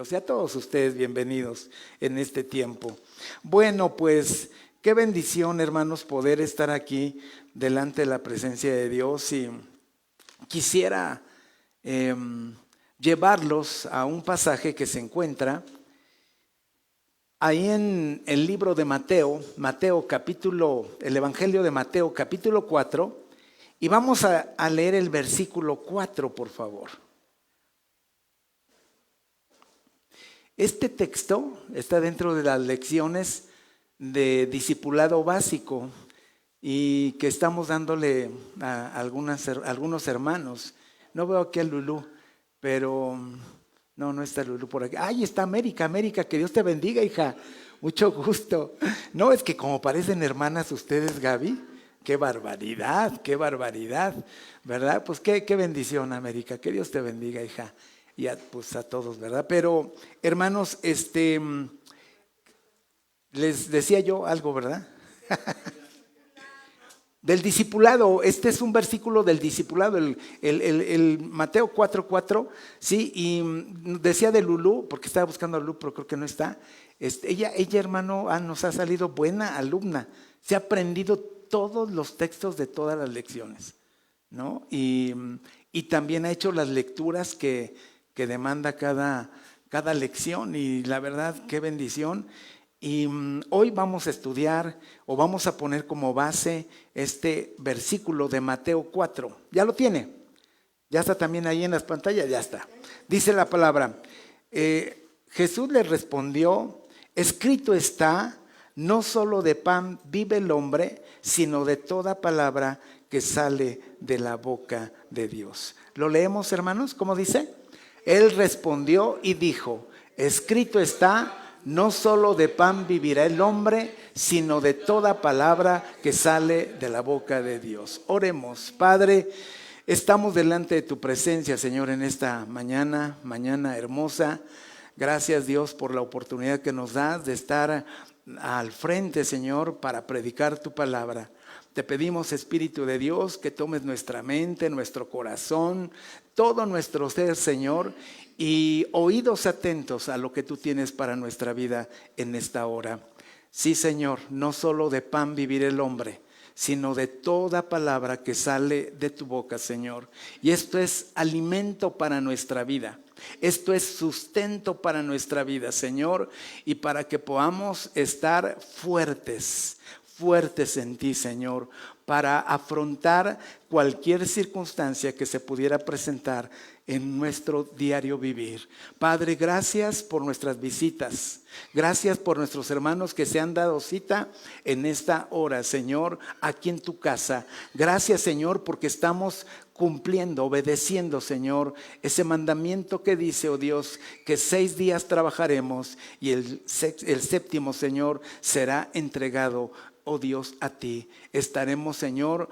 bienvenidos. Y a todos ustedes bienvenidos en este tiempo. Bueno, pues qué bendición, hermanos, poder estar aquí delante de la presencia de Dios. Y quisiera llevarlos a un pasaje que se encuentra ahí en el libro de Mateo, el Evangelio de Mateo, capítulo 4, y vamos a leer el versículo 4, por favor. Este texto está dentro de las lecciones de discipulado básico y que estamos dándole a algunos hermanos. No veo aquí a Lulú, pero no está Lulú por aquí. ¡Ay, está América! América, que Dios te bendiga, hija. Mucho gusto. No, es que como parecen hermanas ustedes, Gaby. ¡Qué barbaridad, ¿verdad? Pues qué bendición, América. Que Dios te bendiga, hija. Y pues a todos, ¿verdad? Pero, hermanos, les decía yo algo, ¿verdad? Del discipulado, este es un versículo del discipulado, el Mateo 4:4, sí, y decía de Lulú, porque estaba buscando a Lulú, pero creo que no está. Ella, hermano, nos ha salido buena alumna, se ha aprendido todos los textos de todas las lecciones, ¿no? Y también ha hecho las lecturas que demanda cada lección, y la verdad, qué bendición. Y hoy vamos a estudiar o vamos a poner como base este versículo de Mateo 4. ¿Ya lo tiene? ¿Ya está también ahí en las pantallas? Ya está. Dice la palabra, Jesús le respondió, escrito está, no solo de pan vive el hombre, sino de toda palabra que sale de la boca de Dios. ¿Lo leemos, hermanos? ¿Cómo dice? Él respondió y dijo, escrito está, no solo de pan vivirá el hombre, sino de toda palabra que sale de la boca de Dios. Oremos. Padre, estamos delante de tu presencia, Señor, en esta mañana hermosa. Gracias, Dios, por la oportunidad que nos das de estar al frente, Señor, para predicar tu palabra. Te pedimos, Espíritu de Dios, que tomes nuestra mente, nuestro corazón, todo nuestro ser, Señor, y oídos atentos a lo que tú tienes para nuestra vida en esta hora. Sí, Señor, no solo de pan vivirá el hombre, sino de toda palabra que sale de tu boca, Señor. Y esto es alimento para nuestra vida. Esto es sustento para nuestra vida, Señor, y para que podamos estar fuertes en ti, Señor, para afrontar cualquier circunstancia que se pudiera presentar en nuestro diario vivir. Padre, gracias por nuestras visitas. Gracias por nuestros hermanos que se han dado cita en esta hora, Señor, aquí en tu casa. Gracias, Señor, porque estamos cumpliendo, obedeciendo, Señor, ese mandamiento que dice, oh Dios, que 6 días trabajaremos y el séptimo, Señor, será entregado, oh Dios, a ti. Estaremos, Señor,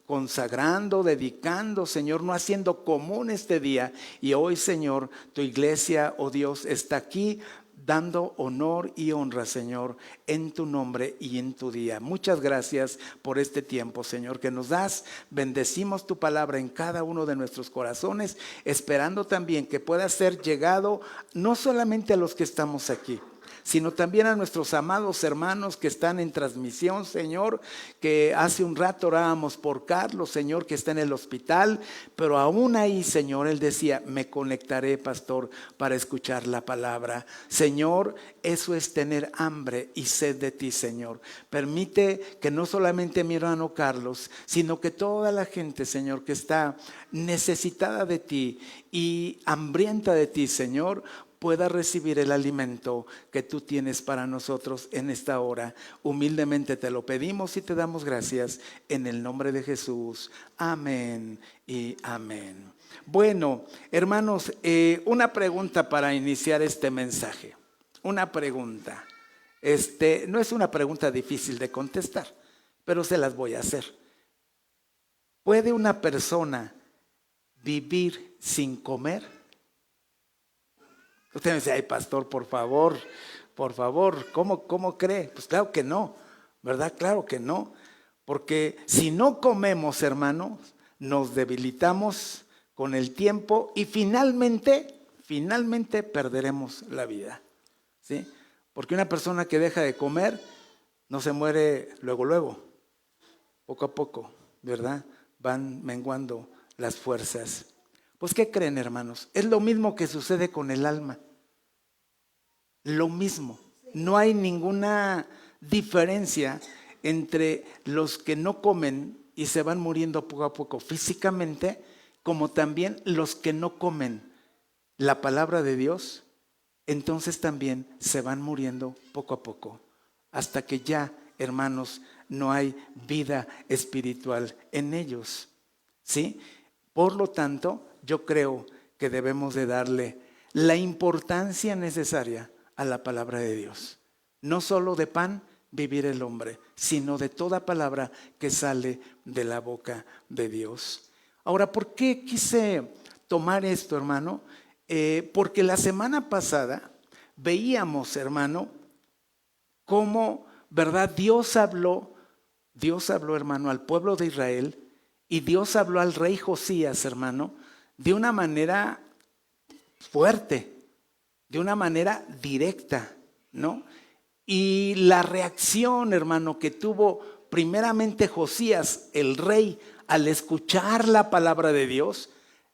consagrando, dedicando, Señor, no haciendo común este día. Y hoy, Señor, tu iglesia, oh Dios, está aquí dando honor y honra, Señor, en tu nombre y en tu día. Muchas gracias por este tiempo, Señor, que nos das. Bendecimos tu palabra en cada uno de nuestros corazones, esperando también que pueda ser llegado no solamente a los que estamos aquí, sino también a nuestros amados hermanos que están en transmisión, Señor, que hace un rato orábamos por Carlos, Señor, que está en el hospital, pero aún ahí, Señor, él decía, me conectaré, pastor, para escuchar la palabra. Señor, eso es tener hambre y sed de ti, Señor. Permite que no solamente mi hermano Carlos, sino que toda la gente, Señor, que está necesitada de ti y hambrienta de ti, Señor, pueda recibir el alimento que tú tienes para nosotros en esta hora. Humildemente te lo pedimos y te damos gracias en el nombre de Jesús. Amén y amén. Bueno, hermanos, una pregunta para iniciar este mensaje. Una pregunta. No es una pregunta difícil de contestar, pero se las voy a hacer. ¿Puede una persona vivir sin comer? Usted me dice, ay, pastor, por favor, ¿cómo cree? Pues claro que no, ¿verdad? Claro que no, porque si no comemos, hermanos, nos debilitamos con el tiempo y finalmente finalmente perderemos la vida, ¿sí? Porque una persona que deja de comer no se muere luego, luego. Poco a poco, ¿verdad? Van menguando las fuerzas. Pues, ¿qué creen, hermanos? Es lo mismo que sucede con el alma. Lo mismo. No hay ninguna diferencia entre los que no comen y se van muriendo poco a poco físicamente, como también los que no comen la palabra de Dios, entonces también se van muriendo poco a poco, hasta que ya, hermanos, no hay vida espiritual en ellos, ¿sí? Por lo tanto, yo creo que debemos de darle la importancia necesaria a la palabra de Dios. No solo de pan vivir el hombre, sino de toda palabra que sale de la boca de Dios. Ahora, ¿por qué quise tomar esto, hermano? Porque la semana pasada veíamos, hermano, cómo, ¿verdad? Dios habló, hermano, al pueblo de Israel, y Dios habló al rey Josías, hermano, de una manera fuerte, de una manera directa, ¿no? Y la reacción, hermano, que tuvo primeramente Josías, el rey, al escuchar la palabra de Dios,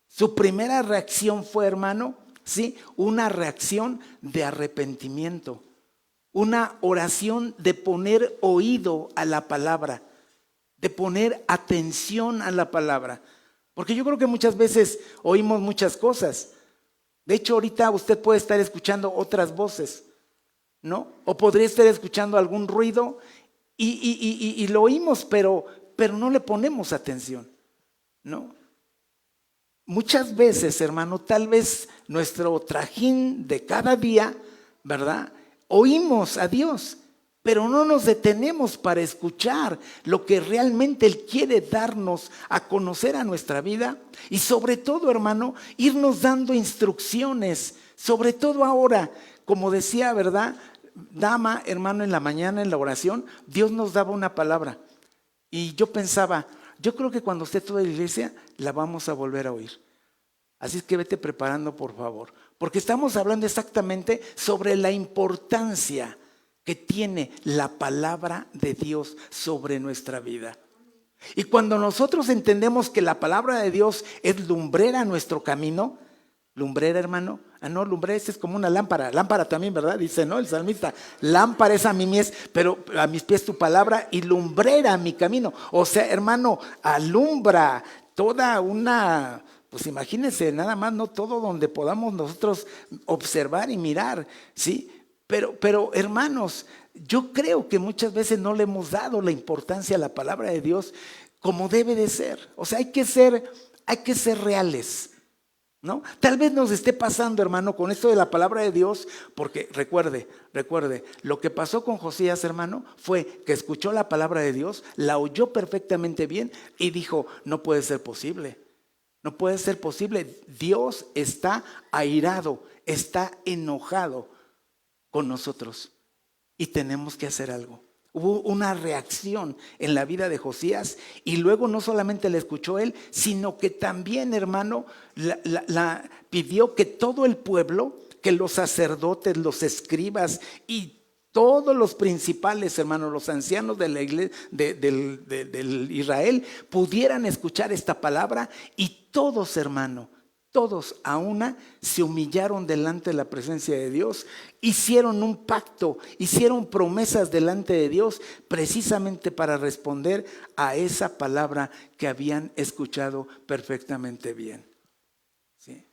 su primera reacción fue, hermano, ¿sí? Una reacción de arrepentimiento, una oración de poner oído a la palabra, de poner atención a la palabra. Porque yo creo que muchas veces oímos muchas cosas. De hecho, ahorita usted puede estar escuchando otras voces, ¿no? O podría estar escuchando algún ruido y lo oímos, pero no le ponemos atención, ¿no? Muchas veces, hermano, tal vez nuestro trajín de cada día, ¿verdad? Oímos a Dios, pero no nos detenemos para escuchar lo que realmente Él quiere darnos a conocer a nuestra vida. Y sobre todo, hermano, irnos dando instrucciones, sobre todo ahora, como decía, ¿verdad? Dama, hermano, en la mañana en la oración, Dios nos daba una palabra. Y yo pensaba, yo creo que cuando esté toda la iglesia, la vamos a volver a oír. Así es que vete preparando, por favor. Porque estamos hablando exactamente sobre la importancia que tiene la palabra de Dios sobre nuestra vida. Y cuando nosotros entendemos que la palabra de Dios es lumbrera a nuestro camino, lumbrera, hermano, no, lumbrera es como una lámpara también, ¿verdad? Dice, ¿no? El salmista, lámpara es a mi mies, pero a mis pies tu palabra y lumbrera mi camino. O sea, hermano, alumbra toda una, pues imagínense, nada más, no todo donde podamos nosotros observar y mirar, ¿sí? Pero hermanos, yo creo que muchas veces no le hemos dado la importancia a la palabra de Dios como debe de ser. O sea, hay que ser reales, ¿no? Tal vez nos esté pasando, hermano, con esto de la palabra de Dios, porque recuerde, lo que pasó con Josías, hermano, fue que escuchó la palabra de Dios, la oyó perfectamente bien y dijo, no puede ser posible, no puede ser posible. Dios está airado, está enojado con nosotros y tenemos que hacer algo. Hubo una reacción en la vida de Josías y luego no solamente la escuchó él, sino que también, hermano, la pidió que todo el pueblo, que los sacerdotes, los escribas y todos los principales, hermanos, los ancianos de la iglesia, del Israel, pudieran escuchar esta palabra y todos, hermano, todos a una se humillaron delante de la presencia de Dios, hicieron un pacto, hicieron promesas delante de Dios precisamente para responder a esa palabra que habían escuchado perfectamente bien. ¿Sí?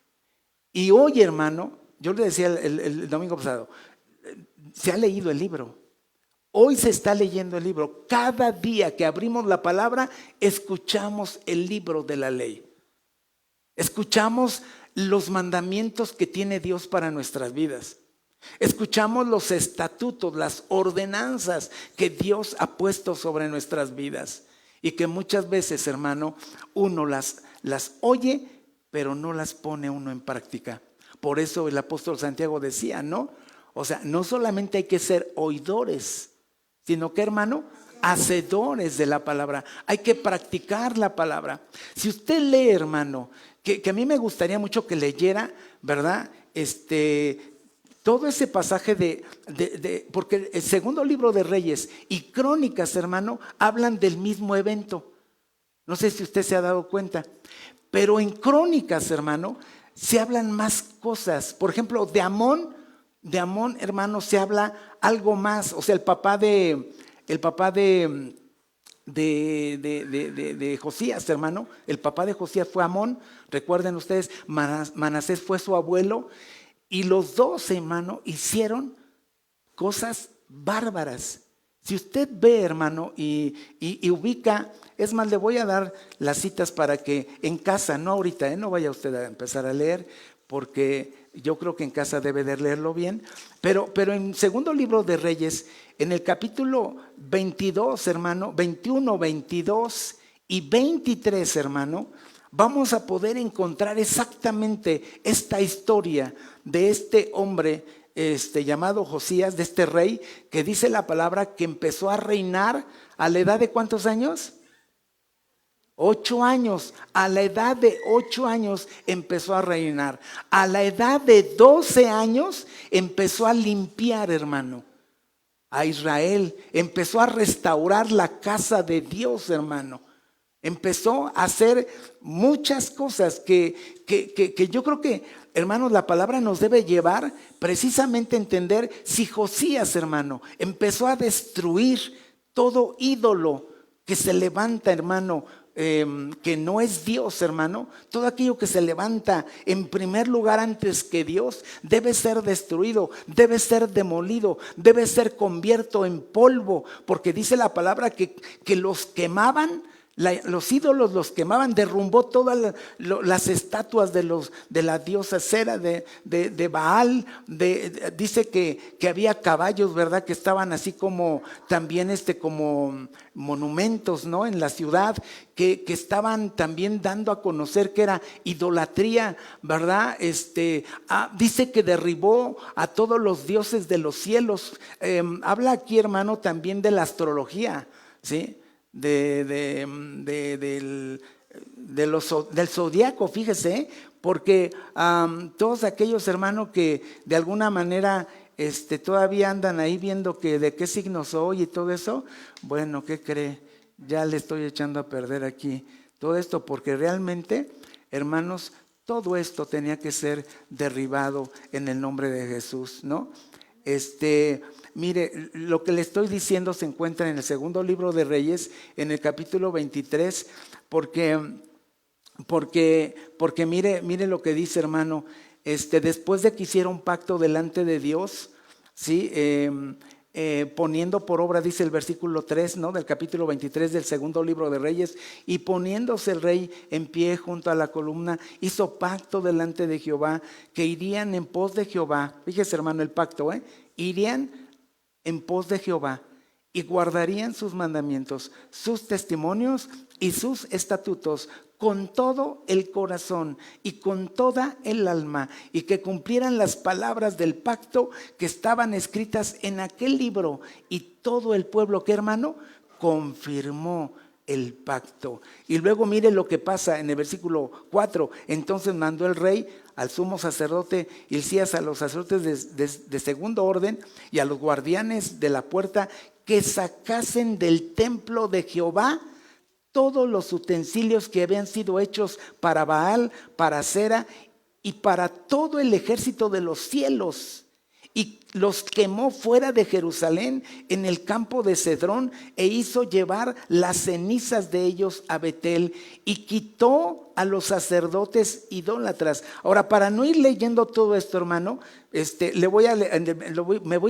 Y hoy, hermano, yo le decía el domingo pasado, se ha leído el libro. Hoy se está leyendo el libro. Cada día que abrimos la palabra, escuchamos el libro de la ley. Escuchamos los mandamientos que tiene Dios para nuestras vidas. Escuchamos los estatutos, las ordenanzas que Dios ha puesto sobre nuestras vidas. Y que muchas veces, hermano, uno las oye, pero no las pone uno en práctica. Por eso el apóstol Santiago decía, ¿no? O sea, no solamente hay que ser oidores, sino que, hermano, hacedores de la palabra. Hay que practicar la palabra. Si usted lee, hermano, que a mí me gustaría mucho que leyera, ¿verdad? todo ese pasaje porque el segundo libro de Reyes y Crónicas, hermano, hablan del mismo evento. No sé si usted se ha dado cuenta, pero en Crónicas, hermano, se hablan más cosas. Por ejemplo, de Amón, hermano, se habla algo más. O sea, el papá de Josías, hermano, el papá de Josías fue Amón. Recuerden ustedes, Manasés fue su abuelo. Y los dos, hermano, hicieron cosas bárbaras. Si usted ve, hermano, y ubica, es más, le voy a dar las citas para que en casa, no ahorita, no vaya usted a empezar a leer, porque yo creo que en casa debe de leerlo bien. Pero en segundo libro de Reyes, en el capítulo 22, hermano, 21, 22 y 23, hermano, vamos a poder encontrar exactamente esta historia de este hombre llamado Josías, de este rey, que dice la palabra que empezó a reinar a la edad de ¿cuántos años? 8 años. A la edad de 8 años empezó a reinar. A la edad de 12 años empezó a limpiar, hermano, a Israel. Empezó a restaurar la casa de Dios, hermano. Empezó a hacer muchas cosas que yo creo que, hermanos, la palabra nos debe llevar precisamente a entender si Josías, hermano, empezó a destruir todo ídolo que se levanta, hermano, que no es Dios, hermano. Todo aquello que se levanta en primer lugar antes que Dios debe ser destruido, debe ser demolido, debe ser convierto en polvo, porque dice la palabra que los quemaban. Los ídolos los quemaban, derrumbó todas las estatuas de la diosa Cera, de Baal. Dice que había caballos, ¿verdad? Que estaban así como también como monumentos, ¿no? En la ciudad, que estaban también dando a conocer que era idolatría, ¿verdad? Dice que derribó a todos los dioses de los cielos. Habla aquí, hermano, también de la astrología, ¿sí? Del zodiaco, fíjese, porque todos aquellos hermanos que de alguna manera todavía andan ahí viendo que de qué signo soy y todo eso, bueno, ¿qué cree? Ya le estoy echando a perder aquí todo esto, porque realmente, hermanos, todo esto tenía que ser derribado en el nombre de Jesús, ¿no? Mire, lo que le estoy diciendo se encuentra en el segundo libro de Reyes, en el capítulo 23, porque mire lo que dice, hermano, después de que hicieron pacto delante de Dios, ¿sí? Poniendo por obra, dice el versículo 3, ¿no? Del capítulo 23 del segundo libro de Reyes, y poniéndose el rey en pie junto a la columna, hizo pacto delante de Jehová, que irían en pos de Jehová. Fíjese, hermano, el pacto, irían en pos de Jehová y guardarían sus mandamientos, sus testimonios y sus estatutos con todo el corazón y con toda el alma, y que cumplieran las palabras del pacto que estaban escritas en aquel libro. Y todo el pueblo, ¿qué, hermano? Confirmó el pacto. Y luego mire lo que pasa en el versículo 4. Entonces mandó el rey al sumo sacerdote Hilcías, a los sacerdotes de segundo orden y a los guardianes de la puerta, que sacasen del templo de Jehová todos los utensilios que habían sido hechos para Baal, para Cera y para todo el ejército de los cielos. Y los quemó fuera de Jerusalén en el campo de Cedrón, e hizo llevar las cenizas de ellos a Betel, y quitó a los sacerdotes idólatras. Ahora, para no ir leyendo todo esto, hermano, me voy a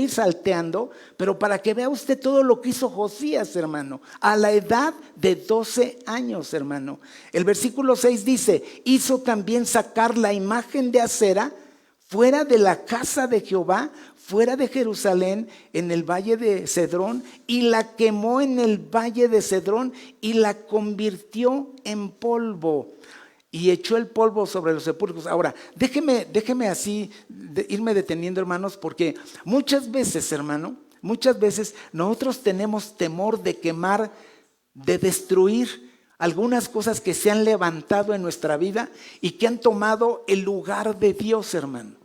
ir salteando, pero para que vea usted todo lo que hizo Josías, hermano, a la edad de 12 años, hermano. El versículo 6 dice: hizo también sacar la imagen de Acera fuera de la casa de Jehová, fuera de Jerusalén, en el valle de Cedrón, y la quemó en el valle de Cedrón y la convirtió en polvo, y echó el polvo sobre los sepulcros. Ahora, déjeme así irme deteniendo, hermanos, porque muchas veces, hermano, nosotros tenemos temor de quemar, de destruir algunas cosas que se han levantado en nuestra vida y que han tomado el lugar de Dios, hermano.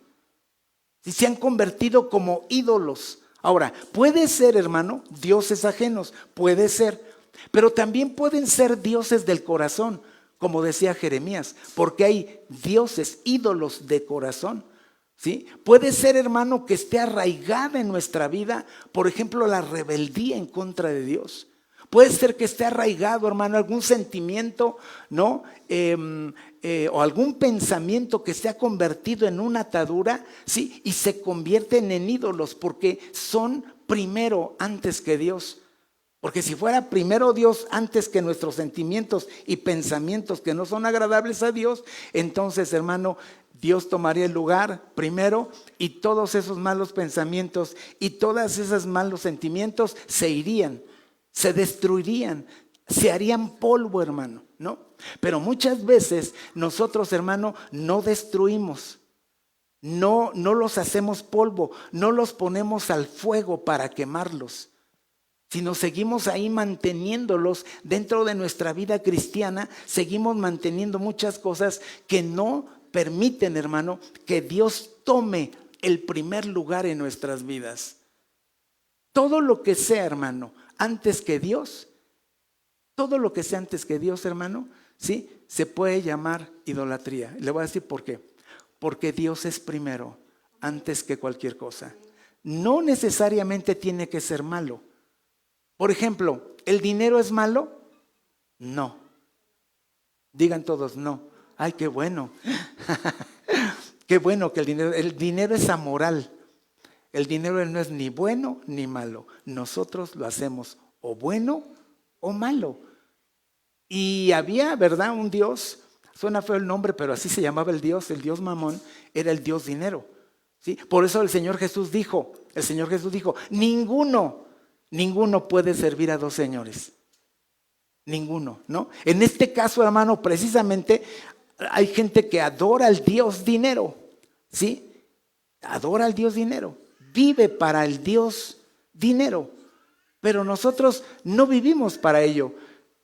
Y se han convertido como ídolos. Ahora, puede ser, hermano, dioses ajenos, puede ser, pero también pueden ser dioses del corazón, como decía Jeremías, porque hay dioses, ídolos de corazón. ¿Sí? Puede ser, hermano, que esté arraigada en nuestra vida, por ejemplo, la rebeldía en contra de Dios. Puede ser que esté arraigado, hermano, algún sentimiento, ¿no? O algún pensamiento que se ha convertido en una atadura, ¿sí? Y se convierten en ídolos porque son primero antes que Dios. Porque si fuera primero Dios antes que nuestros sentimientos y pensamientos que no son agradables a Dios, entonces, hermano, Dios tomaría el lugar primero y todos esos malos pensamientos y todos esos malos sentimientos se irían, se destruirían, se harían polvo, hermano, ¿no? Pero muchas veces nosotros, hermano, no destruimos, no los hacemos polvo, no los ponemos al fuego para quemarlos, sino seguimos ahí manteniéndolos dentro de nuestra vida cristiana, seguimos manteniendo muchas cosas que no permiten, hermano, que Dios tome el primer lugar en nuestras vidas. Todo lo que sea, hermano, antes que Dios, todo lo que sea antes que Dios, hermano, ¿sí? Se puede llamar idolatría. Le voy a decir por qué. Porque Dios es primero, antes que cualquier cosa. No necesariamente tiene que ser malo. Por ejemplo, ¿el dinero es malo? No. Digan todos, no. Ay, qué bueno. Qué bueno que el dinero es amoral. El dinero no es ni bueno ni malo. Nosotros lo hacemos o bueno o malo. Y había, ¿verdad? Un Dios, suena feo el nombre, pero así se llamaba el Dios Mamón, era el Dios dinero. ¿Sí? Por eso el Señor Jesús dijo, ninguno puede servir a dos señores. Ninguno, ¿no? En este caso, hermano, precisamente hay gente que adora al Dios dinero, ¿sí? Adora al Dios dinero, vive para el Dios dinero, pero nosotros no vivimos para ello.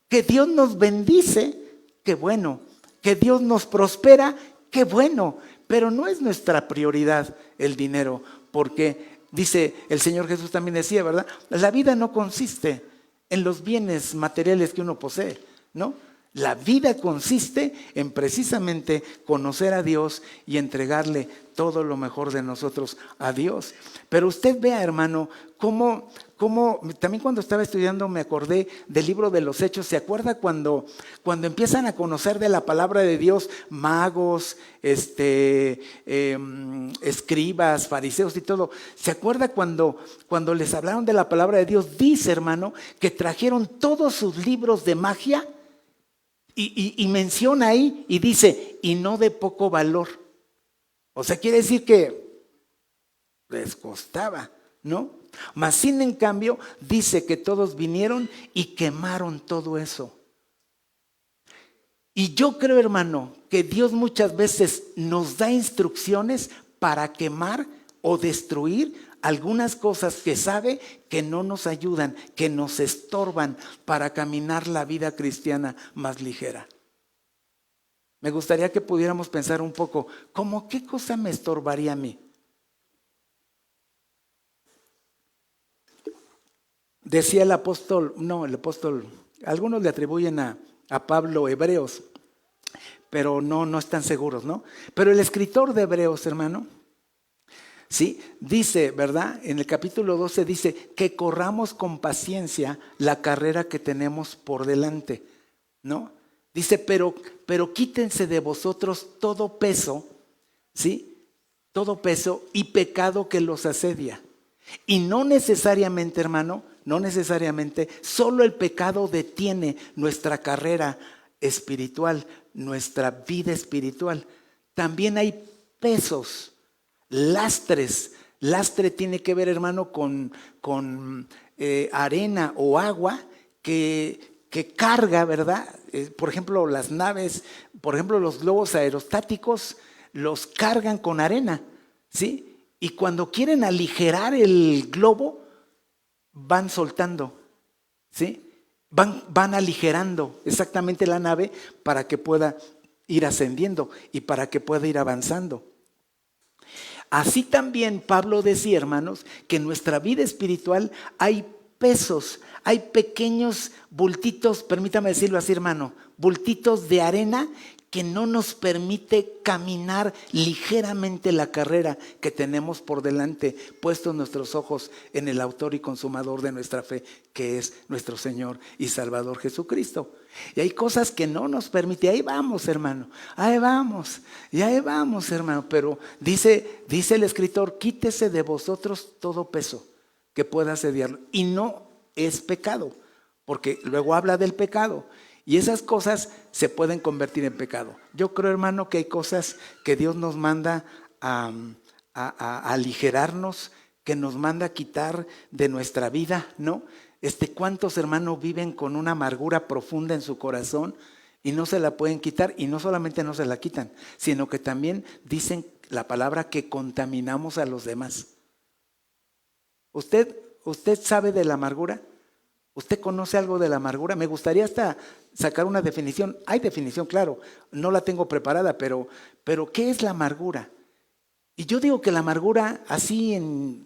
Que Dios nos bendice, qué bueno. Que Dios nos prospera, qué bueno. Pero no es nuestra prioridad el dinero, porque dice el Señor Jesús también decía, ¿verdad? La vida no consiste en los bienes materiales que uno posee, ¿no? La vida consiste en precisamente conocer a Dios y entregarle todo lo mejor de nosotros a Dios. Pero usted vea, hermano, cómo también cuando estaba estudiando me acordé del libro de los Hechos. ¿Se acuerda cuando empiezan a conocer de la palabra de Dios magos, escribas, fariseos y todo? ¿Se acuerda cuando les hablaron de la palabra de Dios? Dice, hermano, que trajeron todos sus libros de magia. Y menciona ahí y dice, y no de poco valor. O sea, quiere decir que les costaba, ¿no? Mas sin en cambio, dice que todos vinieron y quemaron todo eso. Y yo creo, hermano, que Dios muchas veces nos da instrucciones para quemar o destruir algunas cosas que sabe que no nos ayudan, que nos estorban para caminar la vida cristiana más ligera. Me gustaría que pudiéramos pensar un poco, ¿cómo qué cosa me estorbaría a mí? Decía el apóstol, algunos le atribuyen a Pablo Hebreos, pero no están seguros, ¿no? Pero el escritor de Hebreos, hermano, sí, dice, ¿verdad? En el capítulo 12 dice que corramos con paciencia la carrera que tenemos por delante, ¿no? Dice, pero quítense de vosotros todo peso, ¿sí? Todo peso y pecado que los asedia. Y no necesariamente, hermano, solo el pecado detiene nuestra carrera espiritual, nuestra vida espiritual. También hay pesos, lastres. Lastre tiene que ver, hermano, con arena o agua que carga, ¿verdad? Por ejemplo, las naves, por ejemplo, los globos aerostáticos los cargan con arena, ¿sí? Y cuando quieren aligerar el globo, van soltando, ¿sí? Van aligerando exactamente la nave para que pueda ir ascendiendo y para que pueda ir avanzando. Así también Pablo decía, hermanos, que en nuestra vida espiritual hay pesos, hay pequeños bultitos, permítame decirlo así, hermano, bultitos de arena que no nos permite caminar ligeramente la carrera que tenemos por delante, puestos nuestros ojos en el autor y consumador de nuestra fe, que es nuestro Señor y Salvador Jesucristo. Y hay cosas que no nos permite. Ahí vamos, hermano, ahí vamos, hermano. Pero dice el escritor, quítese de vosotros todo peso que pueda asediarlo. Y no es pecado, porque luego habla del pecado. Y esas cosas se pueden convertir en pecado. Yo creo, hermano, que hay cosas que Dios nos manda a aligerarnos, que nos manda a quitar de nuestra vida, ¿no? ¿Cuántos hermanos viven con una amargura profunda en su corazón y no se la pueden quitar? Y no solamente no se la quitan, sino que también dicen la palabra que contaminamos a los demás. ¿Usted sabe de la amargura? ¿Usted conoce algo de la amargura? Me gustaría hasta sacar una definición. Hay definición, claro, no la tengo preparada, pero ¿qué es la amargura? Y yo digo que la amargura, así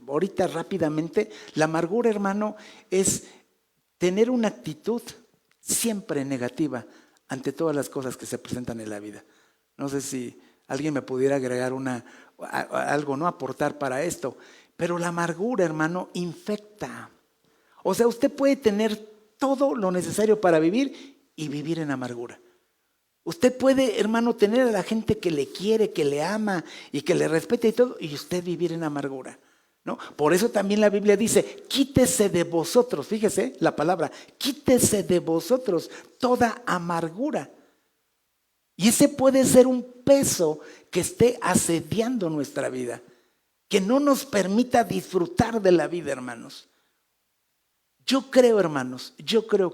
ahorita rápidamente, la amargura, hermano, es tener una actitud siempre negativa ante todas las cosas que se presentan en la vida. No sé si alguien me pudiera agregar algo, ¿no? Aportar para esto. Pero la amargura, hermano, infecta. O sea, usted puede tener todo lo necesario para vivir y vivir en amargura. Usted puede, hermano, tener a la gente que le quiere, que le ama y que le respeta y todo, y usted vivir en amargura, ¿no? Por eso también la Biblia dice, quítese de vosotros, fíjese la palabra, quítese de vosotros toda amargura. Y ese puede ser un peso que esté asediando nuestra vida, que no nos permita disfrutar de la vida, hermanos. Yo creo, hermanos,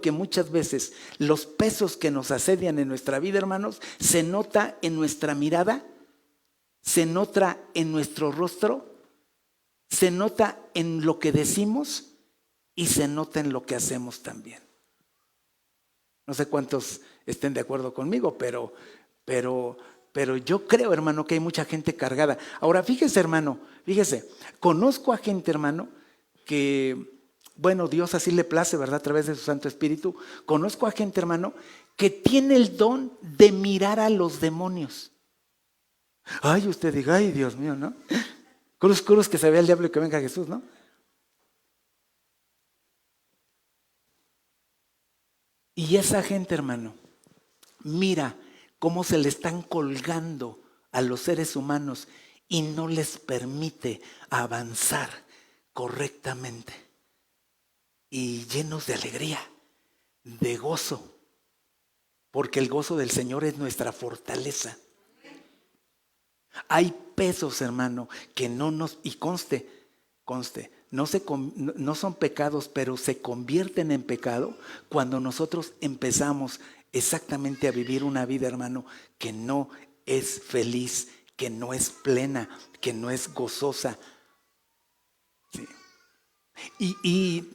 que muchas veces los pesos que nos asedian en nuestra vida, hermanos, se nota en nuestra mirada, se nota en nuestro rostro, se nota en lo que decimos y se nota en lo que hacemos también. No sé cuántos estén de acuerdo conmigo, pero yo creo, hermano, que hay mucha gente cargada. Ahora, fíjese, hermano, conozco a gente, hermano, que... Bueno, Dios así le place, ¿verdad? A través de su Santo Espíritu. Conozco a gente, hermano, que tiene el don de mirar a los demonios. Ay, usted diga, ay, Dios mío, ¿no? Cruz que se vea el diablo y que venga Jesús, ¿no? Y esa gente, hermano, mira cómo se le están colgando a los seres humanos y no les permite avanzar correctamente. Y llenos de alegría, de gozo, porque el gozo del Señor es nuestra fortaleza. Hay pesos, hermano, que no nos, y conste, no son pecados, pero se convierten en pecado cuando nosotros empezamos exactamente a vivir una vida, hermano, que no es feliz, que no es plena, que no es gozosa. Sí. Y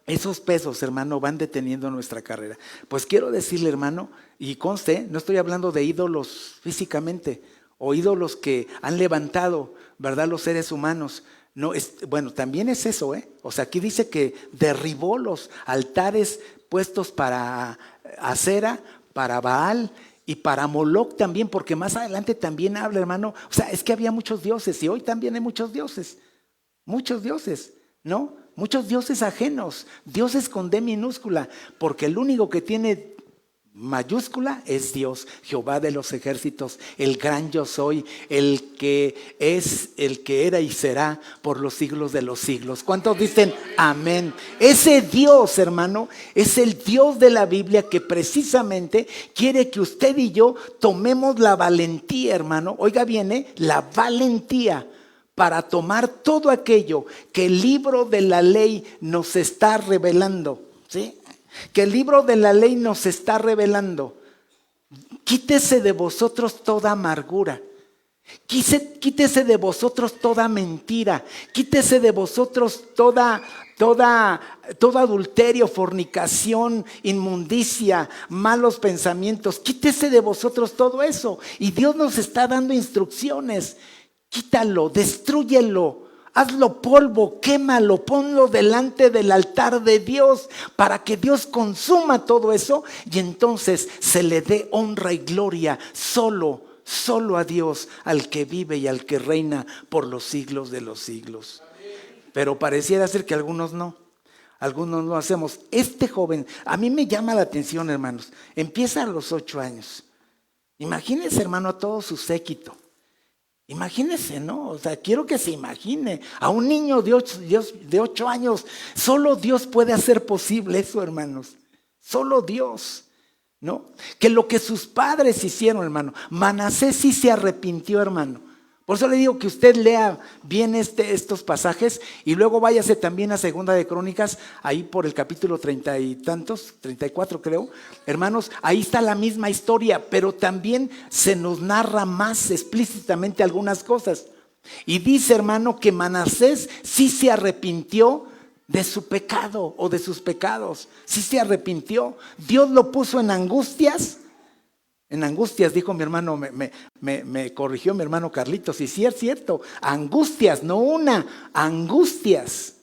esos pesos, hermano, van deteniendo nuestra carrera. Pues quiero decirle, hermano, y conste, no estoy hablando de ídolos físicamente o ídolos que han levantado, ¿verdad?, los seres humanos. No, bueno, también es eso, ¿eh? O sea, aquí dice que derribó los altares puestos para Acera, para Baal y para Moloc también, porque más adelante también habla, hermano. O sea, es que había muchos dioses y hoy también hay muchos dioses, ¿no? Muchos dioses ajenos, dioses con D minúscula, porque el único que tiene mayúscula es Dios, Jehová de los ejércitos, el gran yo soy, el que es, el que era y será por los siglos de los siglos. ¿Cuántos dicen amén? Ese Dios, hermano, es el Dios de la Biblia que precisamente quiere que usted y yo tomemos la valentía, hermano. Oiga bien, la valentía para tomar todo aquello que el libro de la ley nos está revelando, ¿sí? Que el libro de la ley nos está revelando. Quítese de vosotros toda amargura, quítese de vosotros toda mentira, quítese de vosotros todo adulterio, fornicación, inmundicia, malos pensamientos. Quítese de vosotros todo eso. Y Dios nos está dando instrucciones. quítalo, destrúyelo, hazlo polvo, quémalo, ponlo delante del altar de Dios para que Dios consuma todo eso y entonces se le dé honra y gloria solo a Dios, al que vive y al que reina por los siglos de los siglos. Pero pareciera ser que algunos no hacemos. Este joven, a mí me llama la atención, hermanos, empieza a los 8 años. Imagínense, hermano, a todo su séquito. Imagínense, ¿no? O sea, quiero que se imagine a un niño de 8 años. Solo Dios puede hacer posible eso, hermanos. Solo Dios, ¿no? Que lo que sus padres hicieron, hermano. Manasés sí se arrepintió, hermano. Por eso le digo que usted lea bien estos pasajes y luego váyase también a Segunda de Crónicas, ahí por el capítulo 30 y tantos, 34 creo. Hermanos, ahí está la misma historia, pero también se nos narra más explícitamente algunas cosas. Y dice, hermano, que Manasés sí se arrepintió de su pecado o de sus pecados. Sí se arrepintió. Dios lo puso en angustias. En angustias, dijo mi hermano, me corrigió mi hermano Carlitos, y sí es cierto, angustias, no una, angustias.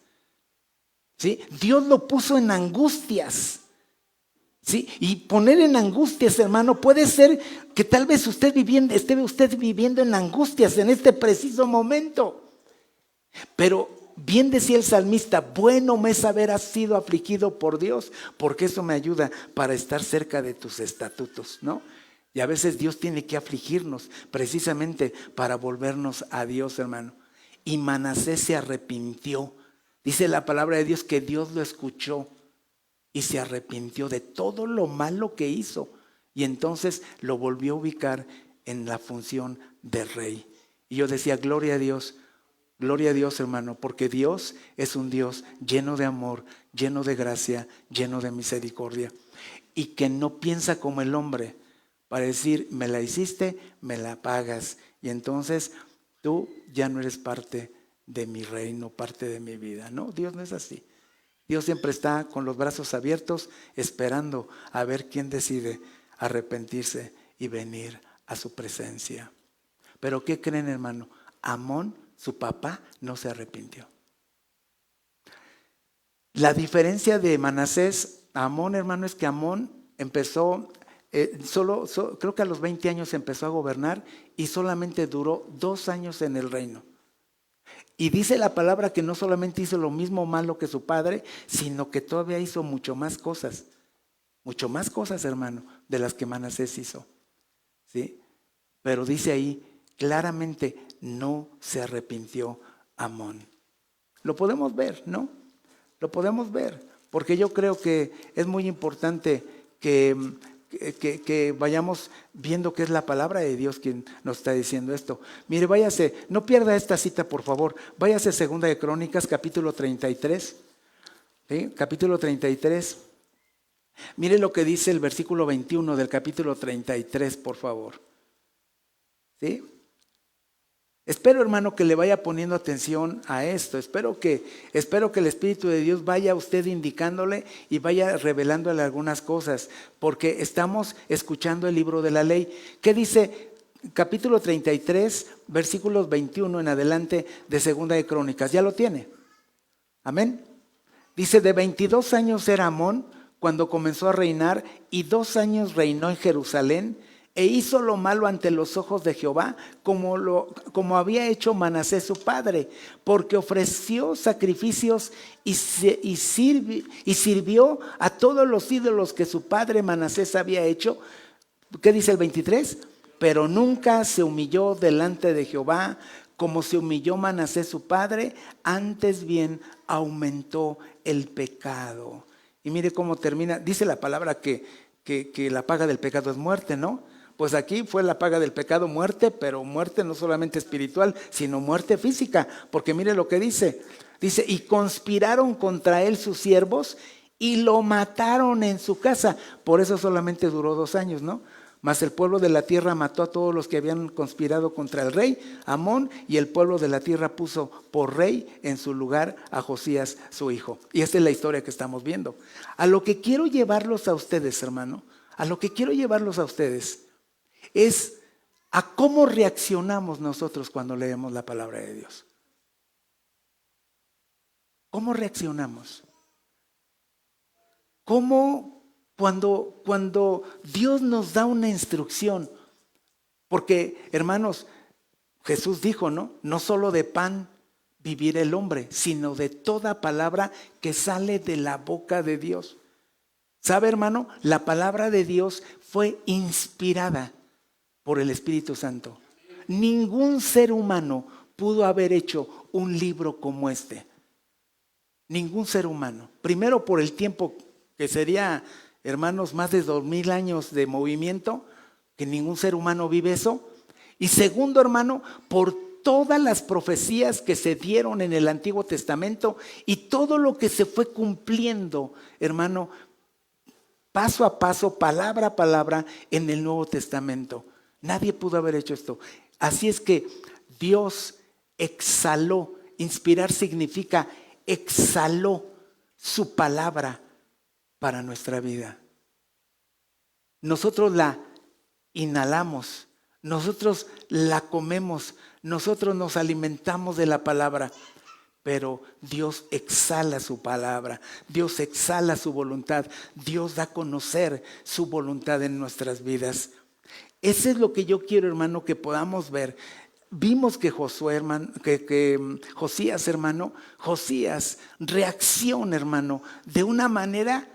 ¿Sí? Dios lo puso en angustias. ¿Sí? Y poner en angustias, hermano, puede ser que tal vez esté usted viviendo en angustias en este preciso momento. Pero bien decía el salmista, bueno me es haber sido afligido por Dios, porque eso me ayuda para estar cerca de tus estatutos, ¿no? Y a veces Dios tiene que afligirnos precisamente para volvernos a Dios, hermano. Y Manasés se arrepintió. Dice la palabra de Dios que Dios lo escuchó y se arrepintió de todo lo malo que hizo. Y entonces lo volvió a ubicar en la función de rey. Y yo decía, gloria a Dios, hermano, porque Dios es un Dios lleno de amor, lleno de gracia, lleno de misericordia. Y que no piensa como el hombre, para decir, me la hiciste, me la pagas. Y entonces tú ya no eres parte de mi reino, parte de mi vida. No, Dios no es así. Dios siempre está con los brazos abiertos, esperando a ver quién decide arrepentirse y venir a su presencia. Pero ¿qué creen, hermano? Amón, su papá, no se arrepintió. La diferencia de Manasés a Amón, hermano, es que Amón empezó... creo que a los 20 años empezó a gobernar y solamente duró 2 años en el reino. Y dice la palabra que no solamente hizo lo mismo malo que su padre, sino que todavía hizo mucho más cosas, hermano, de las que Manasés hizo. ¿Sí? Pero dice ahí claramente, no se arrepintió Amón. Lo podemos ver, ¿no? Lo podemos ver, porque yo creo que es muy importante que vayamos viendo que es la palabra de Dios quien nos está diciendo esto. Mire, váyase, no pierda esta cita, por favor. Váyase Segunda de Crónicas, capítulo 33. ¿Sí? Capítulo 33. Mire lo que dice el versículo 21 del capítulo 33, por favor. ¿Sí? Espero, hermano, que le vaya poniendo atención a esto. Espero que el Espíritu de Dios vaya a usted indicándole y vaya revelándole algunas cosas, porque estamos escuchando el libro de la ley. ¿Qué dice? Capítulo 33, versículos 21 en adelante de Segunda de Crónicas. ¿Ya lo tiene? Amén. Dice, de 22 años era Amón cuando comenzó a reinar, y 2 años reinó en Jerusalén. E hizo lo malo ante los ojos de Jehová, como había hecho Manasés su padre, porque ofreció sacrificios y sirvió a todos los ídolos que su padre Manasés había hecho. ¿Qué dice el 23? Pero nunca se humilló delante de Jehová como se humilló Manasés su padre, antes bien aumentó el pecado. Y mire cómo termina. Dice la palabra que la paga del pecado es muerte, ¿no? Pues aquí fue la paga del pecado, muerte, pero muerte no solamente espiritual, sino muerte física. Porque mire lo que dice. Dice, y conspiraron contra él sus siervos y lo mataron en su casa. Por eso solamente duró 2 años, ¿no? Mas el pueblo de la tierra mató a todos los que habían conspirado contra el rey Amón, y el pueblo de la tierra puso por rey en su lugar a Josías su hijo. Y esta es la historia que estamos viendo. A lo que quiero llevarlos a ustedes, hermano, a lo que quiero llevarlos a ustedes es a cómo reaccionamos nosotros cuando leemos la palabra de Dios. ¿Cómo reaccionamos? ¿Cómo cuando Dios nos da una instrucción? Porque, hermanos, Jesús dijo, ¿no? No solo de pan vivirá el hombre, sino de toda palabra que sale de la boca de Dios. ¿Sabe, hermano? La palabra de Dios fue inspirada por el Espíritu Santo. Ningún ser humano pudo haber hecho un libro como este. Ningún ser humano. Primero por el tiempo que sería, hermanos, más de 2000 años de movimiento, que ningún ser humano vive eso. Y segundo, hermano, por todas las profecías que se dieron en el Antiguo Testamento y todo lo que se fue cumpliendo, hermano, paso a paso, palabra a palabra en el Nuevo Testamento. Nadie pudo haber hecho esto. Así es que Dios exhaló. Inspirar significa exhaló su palabra para nuestra vida. Nosotros la inhalamos, nosotros la comemos, nosotros nos alimentamos de la palabra, pero Dios exhala su palabra, Dios exhala su voluntad, Dios da a conocer su voluntad en nuestras vidas. Eso es lo que yo quiero, hermano, que podamos ver. Vimos que Josué, hermano, Josías, hermano, Josías reacciona, hermano, de una manera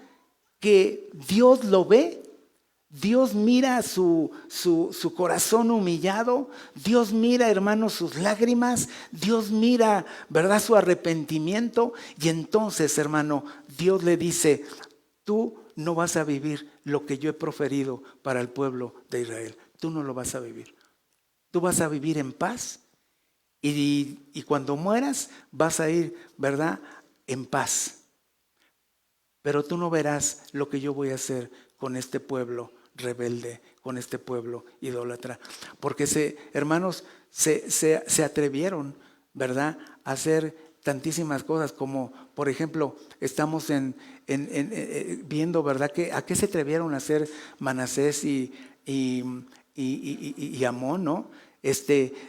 que Dios lo ve. Dios mira su corazón humillado, Dios mira, hermano, sus lágrimas, Dios mira, ¿verdad?, su arrepentimiento. Y entonces, hermano, Dios le dice, tú no vas a vivir lo que yo he proferido para el pueblo de Israel. Tú no lo vas a vivir. Tú vas a vivir en paz y cuando mueras vas a ir, ¿verdad?, en paz. Pero tú no verás lo que yo voy a hacer con este pueblo rebelde, con este pueblo idólatra. Porque hermanos, se atrevieron, ¿verdad?, a hacer tantísimas cosas como, por ejemplo, estamos viendo, ¿verdad?, que a qué se atrevieron a hacer Manasés y Amón, ¿no?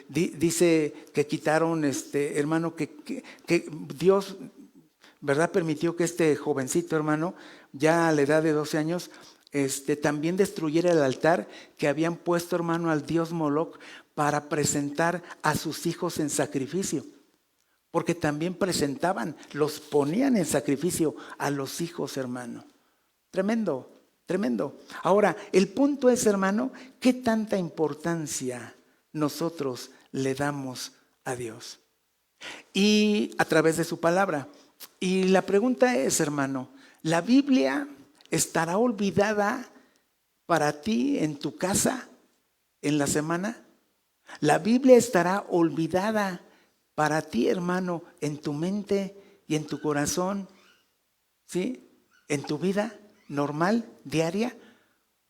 Dice que quitaron, hermano, que Dios, ¿verdad?, permitió que este jovencito, hermano, ya a la edad de 12 años, también destruyera el altar que habían puesto, hermano, al dios Moloc para presentar a sus hijos en sacrificio. Porque también presentaban, los ponían en sacrificio a los hijos, hermano. Tremendo, tremendo. Ahora, el punto es, hermano, ¿qué tanta importancia nosotros le damos a Dios? Y a través de su palabra. Y la pregunta es, hermano, ¿la Biblia estará olvidada para ti en tu casa en la semana? ¿La Biblia estará olvidada para ti, hermano, en tu mente y en tu corazón? ¿Sí? ¿En tu vida normal, diaria?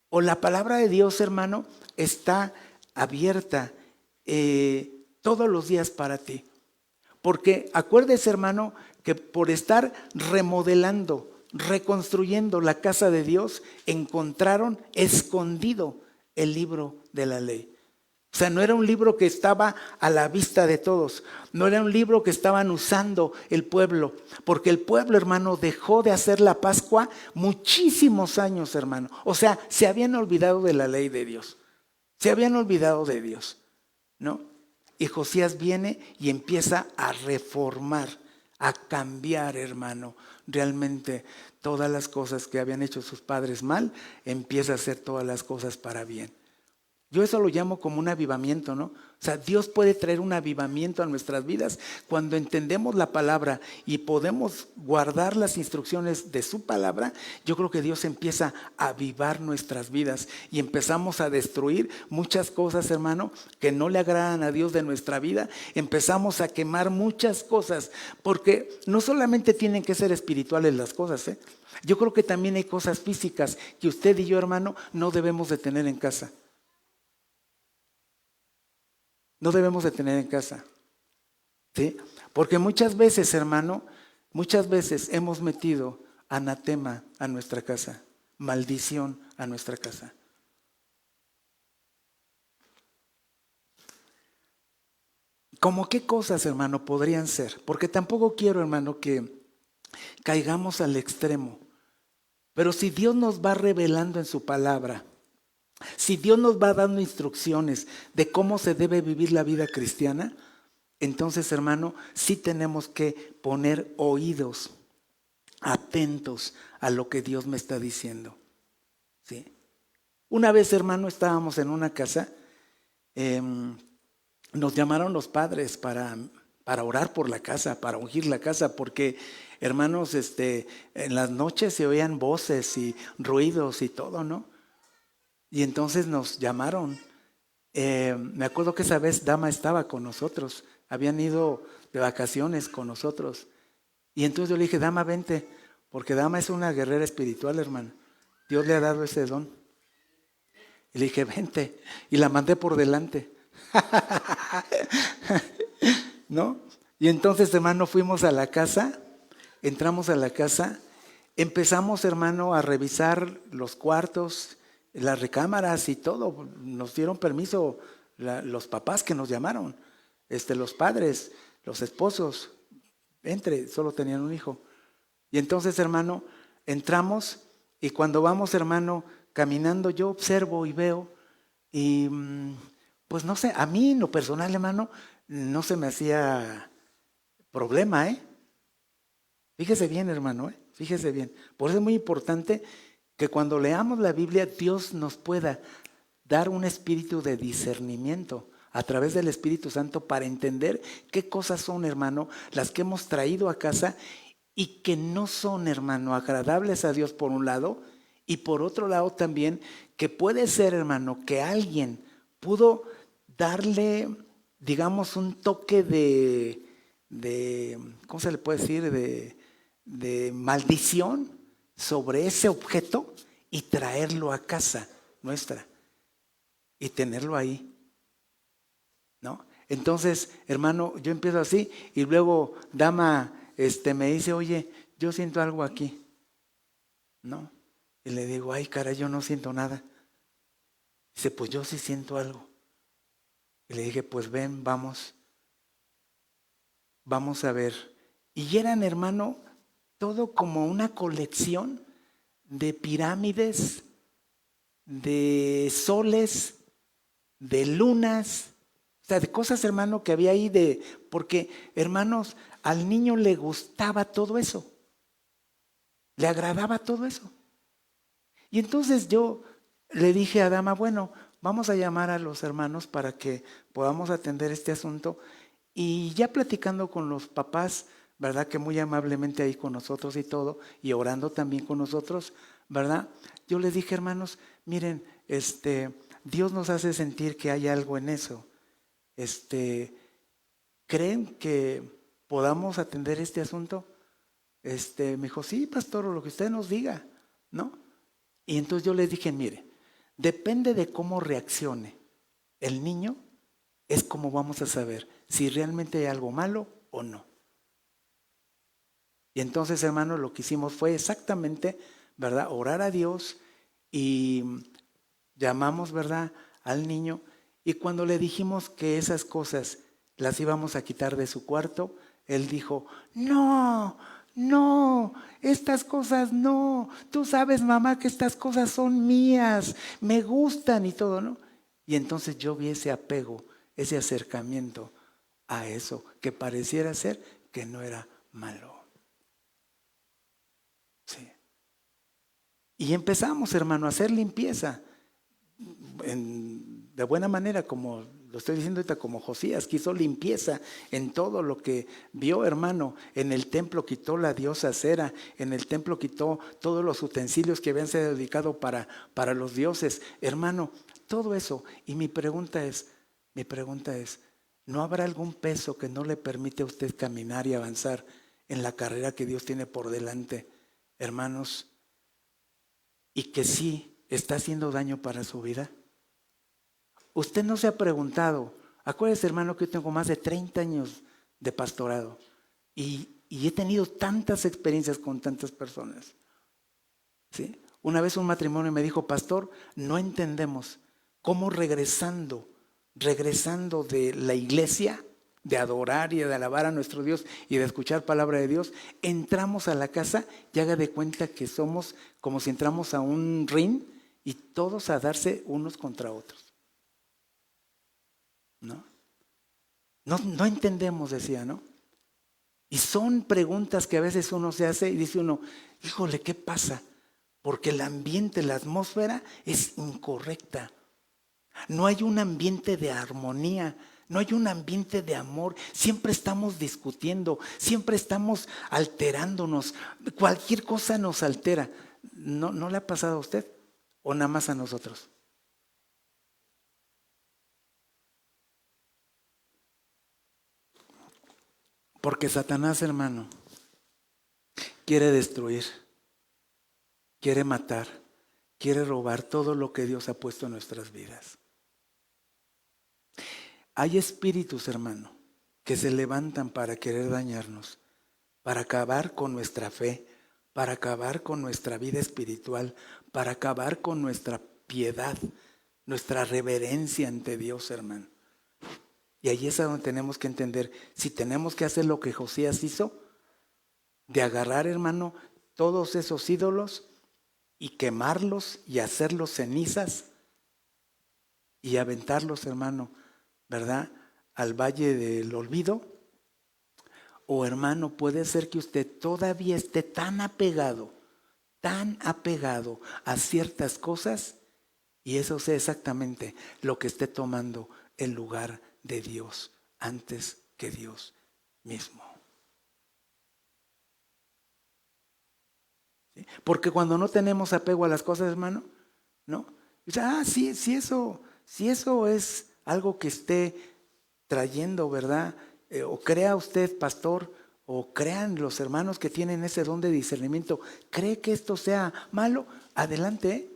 ¿O la palabra de Dios, hermano, está abierta todos los días para ti? Porque acuérdese, hermano, que por estar remodelando, reconstruyendo la casa de Dios, encontraron escondido el libro de la ley. O sea, no era un libro que estaba a la vista de todos, no era un libro que estaban usando el pueblo, porque el pueblo, hermano, dejó de hacer la Pascua muchísimos años, hermano. O sea, se habían olvidado de la ley de Dios, se habían olvidado de Dios, ¿no? Y Josías viene y empieza a reformar, a cambiar, hermano. Realmente todas las cosas que habían hecho sus padres mal, empieza a hacer todas las cosas para bien. Yo eso lo llamo como un avivamiento, ¿no? O sea, Dios puede traer un avivamiento a nuestras vidas cuando entendemos la palabra y podemos guardar las instrucciones de su palabra. Yo creo que Dios empieza a avivar nuestras vidas y empezamos a destruir muchas cosas, hermano, que no le agradan a Dios de nuestra vida. Empezamos a quemar muchas cosas, porque no solamente tienen que ser espirituales las cosas, ¿eh? Yo creo que también hay cosas físicas que usted y yo, hermano, no debemos de tener en casa. No debemos de tener en casa, ¿sí? Porque muchas veces, hermano, muchas veces hemos metido anatema a nuestra casa, maldición a nuestra casa. ¿Cómo qué cosas, hermano, podrían ser? Porque tampoco quiero, hermano, que caigamos al extremo. Pero si Dios nos va revelando en su palabra, si Dios nos va dando instrucciones de cómo se debe vivir la vida cristiana, entonces, hermano, sí tenemos que poner oídos atentos a lo que Dios me está diciendo. ¿Sí? Una vez, hermano, estábamos en una casa, nos llamaron los padres para orar por la casa, para ungir la casa, porque, hermanos, en las noches se oían voces y ruidos y todo, ¿no? Y entonces nos llamaron. Me acuerdo que esa vez Dama estaba con nosotros, habían ido de vacaciones con nosotros. Y entonces yo le dije, Dama, vente, porque Dama es una guerrera espiritual, hermano. Dios le ha dado ese don. Y le dije, vente. Y la mandé por delante. ¿No? Y entonces, hermano, fuimos a la casa, entramos a la casa, empezamos, hermano, a revisar los cuartos, las recámaras y todo. Nos dieron permiso los papás que nos llamaron, los padres, los esposos. Entre, solo tenían un hijo. Y entonces, hermano, entramos y cuando vamos, hermano, caminando, yo observo y veo y pues no sé, a mí en lo personal, hermano, no se me hacía problema, ¿eh? Fíjese bien, hermano, fíjese bien. Por eso es muy importante que cuando leamos la Biblia, Dios nos pueda dar un espíritu de discernimiento a través del Espíritu Santo para entender qué cosas son, hermano, las que hemos traído a casa y que no son, hermano, agradables a Dios por un lado, y por otro lado también que puede ser, hermano, que alguien pudo darle, digamos, un toque de ¿cómo se le puede decir? De maldición sobre ese objeto y traerlo a casa nuestra y tenerlo ahí, ¿no? Entonces, hermano, yo empiezo así y luego Dama me dice, oye, yo siento algo aquí, ¿no? Y le digo, ay, cara, yo no siento nada. Dice, pues yo sí siento algo. Y le dije, pues ven, vamos a ver. Y eran, hermano, todo como una colección de pirámides, de soles, de lunas, o sea, de cosas, hermano, que había ahí porque, hermanos, al niño le gustaba todo eso, le agradaba todo eso. Y entonces yo le dije a Dama, bueno, vamos a llamar a los hermanos para que podamos atender este asunto. Y ya platicando con los papás, ¿verdad? Que muy amablemente ahí con nosotros y todo, y orando también con nosotros, ¿verdad? Yo les dije, hermanos, miren, Dios nos hace sentir que hay algo en eso. ¿Creen que podamos atender este asunto? Me dijo, sí, pastor, o lo que usted nos diga, ¿no? Y entonces yo les dije, mire, depende de cómo reaccione el niño, es como vamos a saber si realmente hay algo malo o no. Y entonces, hermano, lo que hicimos fue exactamente, ¿verdad? Orar a Dios y llamamos, ¿verdad? Al niño. Y cuando le dijimos que esas cosas las íbamos a quitar de su cuarto, él dijo, no, no, estas cosas no. Tú sabes, mamá, que estas cosas son mías, me gustan y todo, ¿no? Y entonces yo vi ese apego, ese acercamiento a eso, que pareciera ser que no era malo. Sí. Y empezamos, hermano, a hacer limpieza de buena manera, como lo estoy diciendo ahorita, como Josías, que hizo limpieza en todo lo que vio, hermano. En el templo quitó la diosa Acera, en el templo quitó todos los utensilios que habían sido dedicados para los dioses. Hermano, todo eso. Y mi pregunta es, ¿no habrá algún peso que no le permite a usted caminar y avanzar en la carrera que Dios tiene por delante, hermanos? Y que sí está haciendo daño para su vida. Usted no se ha preguntado, acuérdese, hermano, que yo tengo más de 30 años de pastorado y he tenido tantas experiencias con tantas personas. ¿Sí? Una vez un matrimonio me dijo, pastor, no entendemos cómo regresando de la iglesia, de adorar y de alabar a nuestro Dios y de escuchar palabra de Dios, entramos a la casa y haga de cuenta que somos como si entramos a un ring y todos a darse unos contra otros. ¿No? No entendemos, decía, ¿no? Y son preguntas que a veces uno se hace y dice uno, híjole, ¿qué pasa? Porque el ambiente, la atmósfera es incorrecta. No hay un ambiente de armonía, no hay un ambiente de amor. Siempre estamos discutiendo, siempre estamos alterándonos. Cualquier cosa nos altera. ¿No le ha pasado a usted o nada más a nosotros? Porque Satanás, hermano, quiere destruir, quiere matar, quiere robar todo lo que Dios ha puesto en nuestras vidas. Hay espíritus, hermano, que se levantan para querer dañarnos, para acabar con nuestra fe, para acabar con nuestra vida espiritual, para acabar con nuestra piedad, nuestra reverencia ante Dios, hermano. Y ahí es a donde tenemos que entender, si tenemos que hacer lo que Josías hizo, de agarrar, hermano, todos esos ídolos y quemarlos y hacerlos cenizas y aventarlos, hermano, ¿verdad?, al valle del olvido. O hermano, puede ser que usted todavía esté tan apegado a ciertas cosas y eso sea exactamente lo que esté tomando el lugar de Dios antes que Dios mismo. ¿Sí? Porque cuando no tenemos apego a las cosas, hermano, ¿no? Dice, si eso es algo que esté trayendo, ¿verdad? O crea usted, pastor, o crean los hermanos que tienen ese don de discernimiento, ¿cree que esto sea malo? Adelante, ¿eh?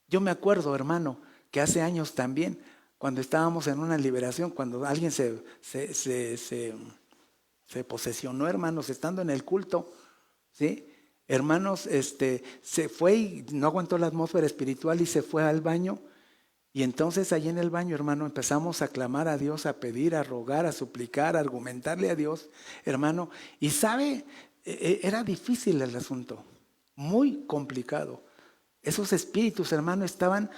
Yo me acuerdo, hermano, que hace años también, cuando estábamos en una liberación, cuando alguien se posesionó, hermanos, estando en el culto, ¿sí? Hermanos, se fue y no aguantó la atmósfera espiritual y se fue al baño. Y entonces allí en el baño, hermano, empezamos a clamar a Dios, a pedir, a rogar, a suplicar, a argumentarle a Dios, hermano. Y sabe, era difícil el asunto, muy complicado. Esos espíritus, hermano, estaban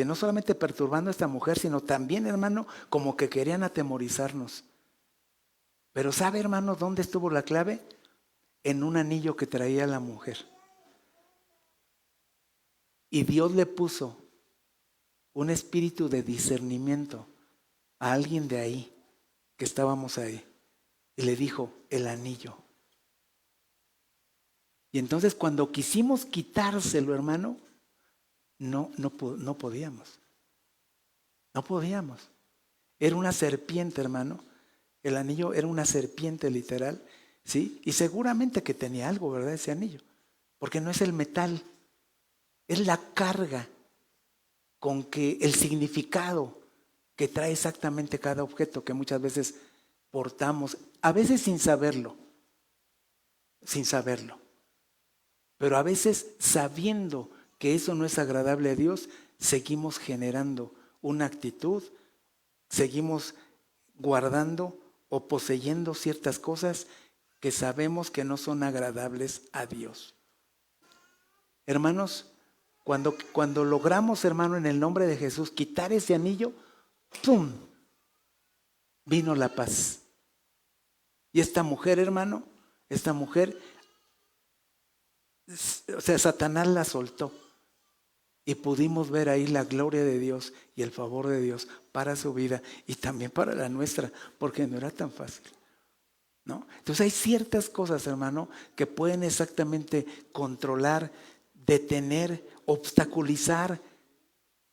no solamente perturbando a esta mujer, sino también, hermano, como que querían atemorizarnos. Pero ¿sabe, hermano, dónde estuvo la clave? En un anillo que traía la mujer. Y Dios le puso un espíritu de discernimiento a alguien de ahí, que estábamos ahí, y le dijo, el anillo. Y entonces cuando quisimos quitárselo, hermano, no podíamos. No podíamos. Era una serpiente, hermano. El anillo era una serpiente literal, ¿sí? Y seguramente que tenía algo, ¿verdad? Ese anillo. Porque no es el metal, es la carga con que el significado que trae exactamente cada objeto que muchas veces portamos, a veces sin saberlo, pero a veces sabiendo que eso no es agradable a Dios, seguimos generando una actitud, seguimos guardando o poseyendo ciertas cosas que sabemos que no son agradables a Dios. Hermanos, cuando logramos, hermano, en el nombre de Jesús, quitar ese anillo, ¡pum!, vino la paz. Y esta mujer, hermano, o sea, Satanás la soltó. Y pudimos ver ahí la gloria de Dios y el favor de Dios para su vida y también para la nuestra, porque no era tan fácil, ¿no? Entonces hay ciertas cosas, hermano, que pueden exactamente controlar, detener, obstaculizar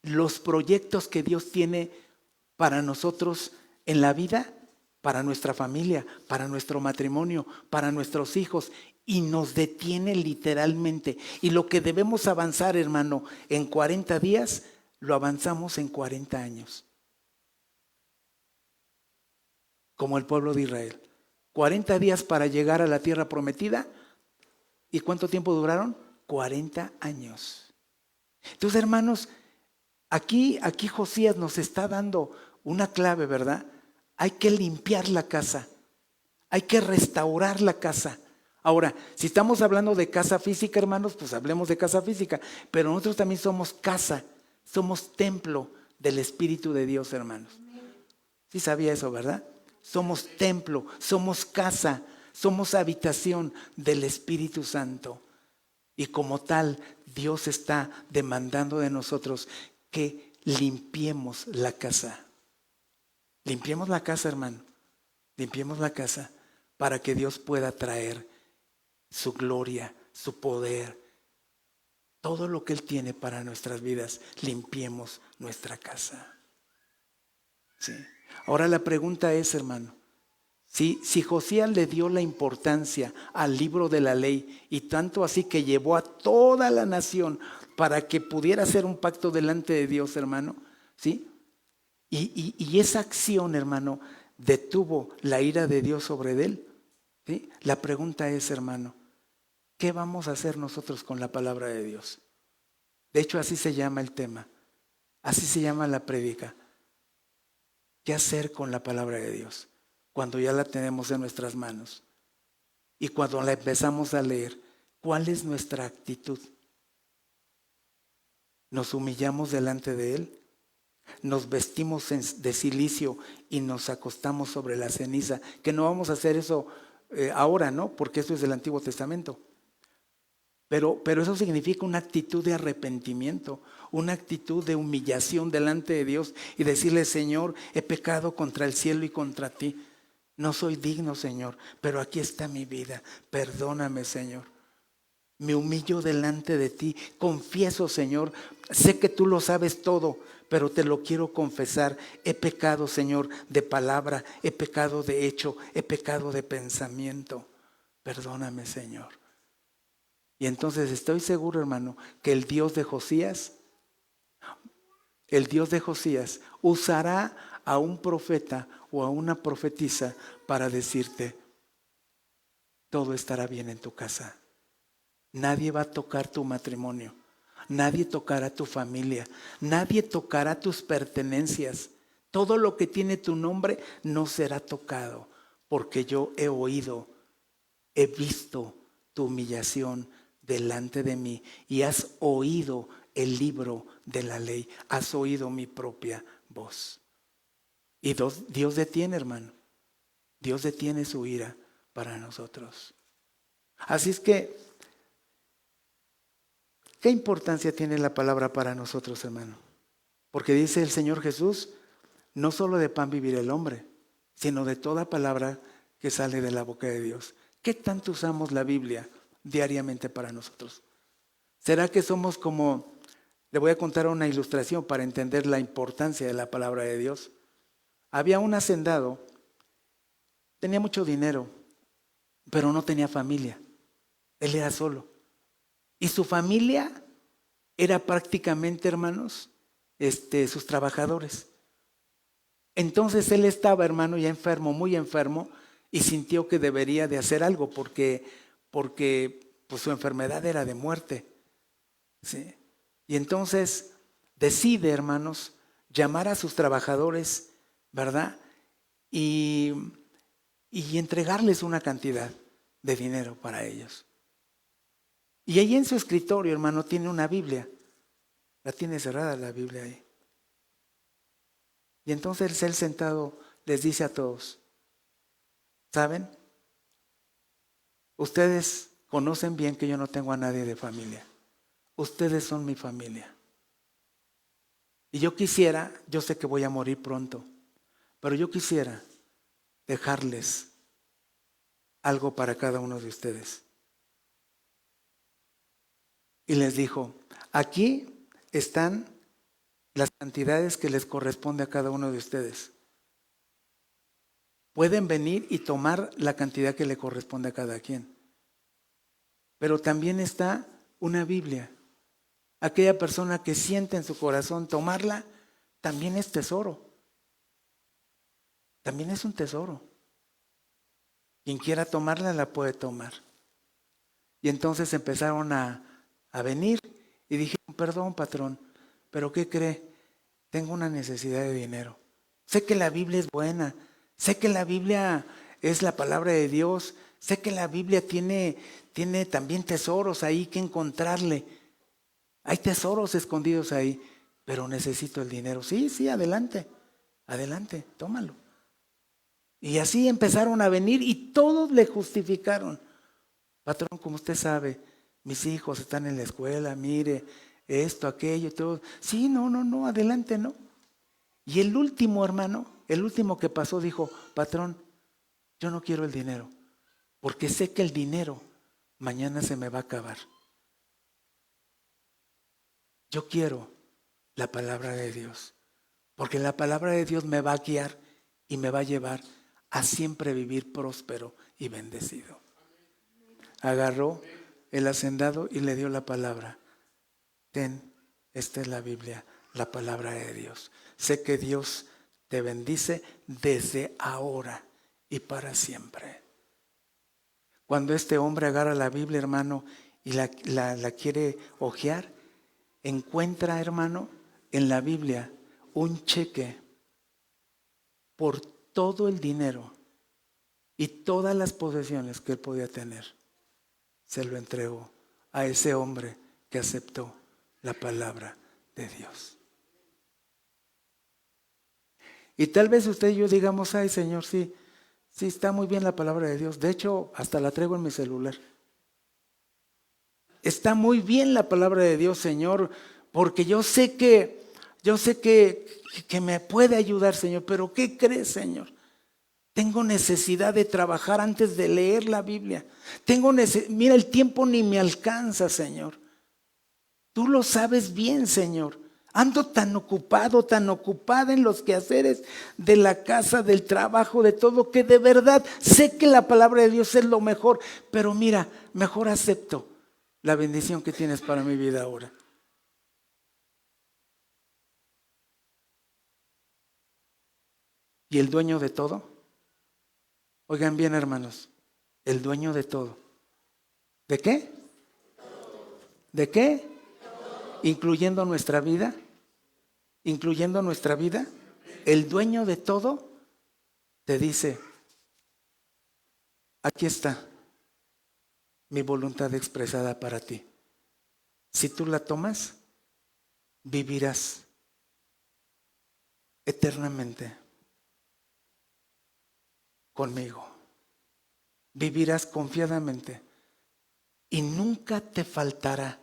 los proyectos que Dios tiene para nosotros en la vida, para nuestra familia, para nuestro matrimonio, para nuestros hijos, y nos detiene literalmente. Y lo que debemos avanzar, hermano, en 40 días, lo avanzamos en 40 años. Como el pueblo de Israel. 40 días para llegar a la tierra prometida. ¿Y cuánto tiempo duraron? 40 años. Entonces, hermanos, aquí Josías nos está dando una clave, ¿verdad? Hay que limpiar la casa. Hay que restaurar la casa. Ahora, si estamos hablando de casa física, hermanos, pues hablemos de casa física. Pero nosotros también somos casa, somos templo del Espíritu de Dios, hermanos. Sí sabía eso, ¿verdad? Somos templo, somos casa, somos habitación del Espíritu Santo. Y como tal, Dios está demandando de nosotros que limpiemos la casa. Limpiemos la casa, hermano. Limpiemos la casa para que Dios pueda traer su gloria, su poder, todo lo que Él tiene para nuestras vidas. Limpiemos nuestra casa. Sí. Ahora la pregunta es, hermano, si Josías le dio la importancia al libro de la ley y tanto así que llevó a toda la nación para que pudiera hacer un pacto delante de Dios, hermano, ¿sí? Y esa acción, hermano, detuvo la ira de Dios sobre él, ¿sí? La pregunta es, hermano, ¿qué vamos a hacer nosotros con la palabra de Dios? De hecho, así se llama el tema, así se llama la prédica. ¿Qué hacer con la palabra de Dios cuando ya la tenemos en nuestras manos? Y cuando la empezamos a leer, ¿cuál es nuestra actitud? ¿Nos humillamos delante de Él? ¿Nos vestimos de cilicio y nos acostamos sobre la ceniza? Que no vamos a hacer eso ahora, ¿no? Porque eso es del Antiguo Testamento. Pero eso significa una actitud de arrepentimiento, una actitud de humillación delante de Dios y decirle: Señor, he pecado contra el cielo y contra ti. No soy digno, Señor, pero aquí está mi vida. Perdóname, Señor. Me humillo delante de ti. Confieso, Señor, sé que tú lo sabes todo, pero te lo quiero confesar. He pecado, Señor, de palabra, he pecado de hecho, he pecado de pensamiento. Perdóname, Señor. Y entonces estoy seguro, hermano, que el Dios de Josías usará a un profeta o a una profetisa para decirte: todo estará bien en tu casa. Nadie va a tocar tu matrimonio, nadie tocará tu familia, nadie tocará tus pertenencias. Todo lo que tiene tu nombre no será tocado, porque yo he oído, he visto tu humillación delante de mí y has oído el libro de la ley, has oído mi propia voz. Y Dios detiene, hermano, Dios detiene su ira para nosotros. Así es que, ¿qué importancia tiene la palabra para nosotros, hermano? Porque dice el Señor Jesús: no solo de pan vivirá el hombre, sino de toda palabra que sale de la boca de Dios. ¿Qué tanto usamos la Biblia diariamente para nosotros? ¿Será que somos como, le voy a contar una ilustración para entender la importancia de la palabra de Dios? Había un hacendado, tenía mucho dinero, pero no tenía familia. Él era solo. Y su familia era prácticamente, hermanos, sus trabajadores. Entonces él estaba, hermano, ya enfermo, muy enfermo, y sintió que debería de hacer algo porque pues, su enfermedad era de muerte. ¿Sí? Y entonces decide, hermanos, llamar a sus trabajadores, ¿verdad? Y entregarles una cantidad de dinero para ellos. Y ahí en su escritorio, hermano, tiene una Biblia. La tiene cerrada la Biblia ahí. Y entonces él sentado les dice a todos: ¿saben? Ustedes conocen bien que yo no tengo a nadie de familia. Ustedes son mi familia. Y yo quisiera, yo sé que voy a morir pronto, pero yo quisiera dejarles algo para cada uno de ustedes. Y les dijo: aquí están las cantidades que les corresponde a cada uno de ustedes. Pueden venir y tomar la cantidad que le corresponde a cada quien. Pero también está una Biblia. Aquella persona que siente en su corazón tomarla, también es tesoro. También es un tesoro. Quien quiera tomarla, la puede tomar. Y entonces empezaron a venir y dijeron: perdón, patrón, pero ¿qué cree? Tengo una necesidad de dinero. Sé que la Biblia es buena, Sé que la Biblia es la palabra de Dios. Sé que la Biblia tiene también tesoros ahí que encontrarle. Hay tesoros escondidos ahí, pero necesito el dinero. Sí, sí, adelante, adelante, tómalo. Y así empezaron a venir y todos le justificaron. Patrón, como usted sabe, mis hijos están en la escuela, mire, esto, aquello, todo. Sí, no, adelante, no. Y el último hermano, el último que pasó dijo, patrón, yo no quiero el dinero, porque sé que el dinero mañana se me va a acabar. Yo quiero la palabra de Dios, porque la palabra de Dios me va a guiar y me va a llevar a siempre vivir próspero y bendecido. Agarró el hacendado y le dio la palabra. Ten, esta es la Biblia, la palabra de Dios. Sé que Dios te bendice desde ahora y para siempre. Cuando este hombre agarra la Biblia, hermano, y la quiere hojear, encuentra, hermano, en la Biblia un cheque por todo el dinero y todas las posesiones que él podía tener. Se lo entregó a ese hombre que aceptó la palabra de Dios. Y tal vez usted y yo digamos, ay Señor, sí está muy bien la palabra de Dios. De hecho, hasta la traigo en mi celular. Está muy bien la palabra de Dios, Señor, porque yo sé que me puede ayudar, Señor. Pero ¿qué crees, Señor? Tengo necesidad de trabajar antes de leer la Biblia. Mira, el tiempo ni me alcanza, Señor. Tú lo sabes bien, Señor. Ando tan ocupado, tan ocupada en los quehaceres de la casa, del trabajo, de todo, que de verdad sé que la palabra de Dios es lo mejor. Pero mira, mejor acepto la bendición que tienes para mi vida ahora. ¿Y el dueño de todo? Oigan bien, hermanos, el dueño de todo. ¿De qué? ¿De qué? Incluyendo nuestra vida. Incluyendo nuestra vida. El dueño de todo te dice, aquí está mi voluntad expresada para ti. Si tú la tomas, vivirás eternamente conmigo. Vivirás confiadamente y nunca te faltará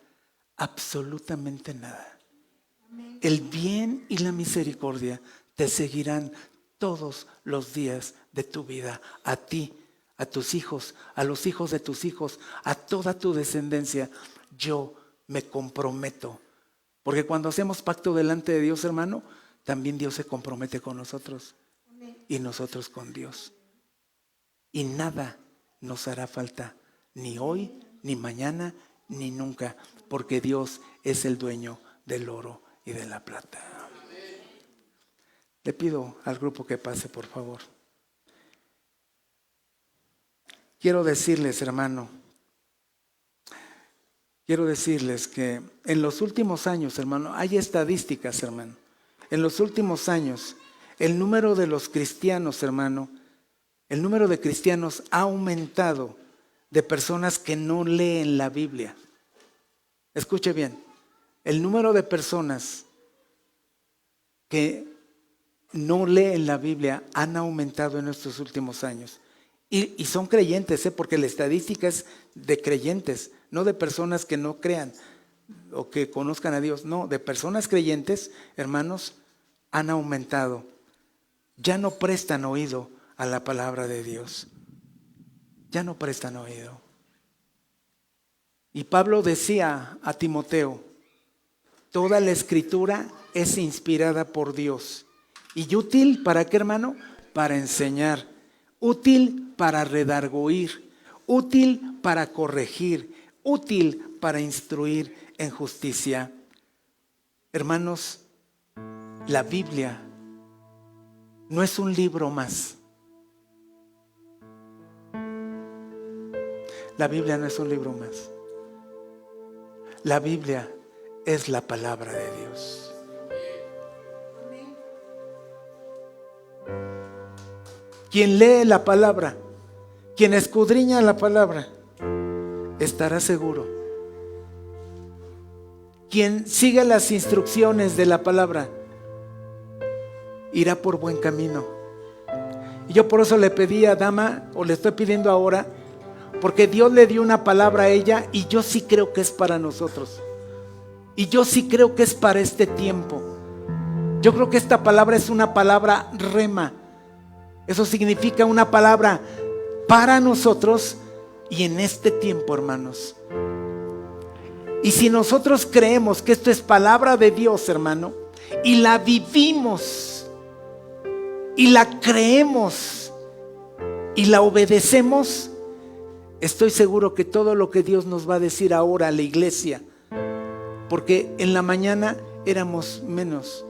absolutamente nada. El bien y la misericordia te seguirán todos los días de tu vida, a ti, a tus hijos, a los hijos de tus hijos, a toda tu descendencia. Yo me comprometo, porque cuando hacemos pacto delante de Dios, hermano, también Dios se compromete con nosotros y nosotros con Dios. Y nada nos hará falta, ni hoy, ni mañana, ni nunca, porque Dios es el dueño del oro y de la plata. Le pido al grupo que pase, por favor. Quiero decirles, hermano, que en los últimos años, hermano, hay estadísticas, hermano. En los últimos años, el número de los cristianos, hermano, el número de cristianos ha aumentado de personas que no leen la Biblia. Escuche bien, el número de personas que no leen la Biblia han aumentado en estos últimos años. Y son creyentes, porque la estadística es de creyentes, no de personas que no crean o que conozcan a Dios. No, de personas creyentes, hermanos, han aumentado. Ya no prestan oído a la palabra de Dios. Ya no prestan oído. Y Pablo decía a Timoteo, toda la escritura es inspirada por Dios. ¿Y útil para qué, hermano? Para enseñar. Útil para redarguir. Útil para corregir. Útil para instruir en justicia. Hermanos, la Biblia no es un libro más. La Biblia no es un libro más. La Biblia es la palabra de Dios. Quien lee la palabra, quien escudriña la palabra, estará seguro. Quien sigue las instrucciones de la palabra, irá por buen camino. Y yo por eso le pedí a Dama, o le estoy pidiendo ahora, porque Dios le dio una palabra a ella y yo sí creo que es para nosotros. Y yo sí creo que es para este tiempo. Yo creo que esta palabra es una palabra rema. Eso significa una palabra para nosotros y en este tiempo, hermanos. Y si nosotros creemos que esto es palabra de Dios, hermano, y la vivimos, y la creemos, y la obedecemos, estoy seguro que todo lo que Dios nos va a decir ahora a la iglesia, porque en la mañana éramos menos,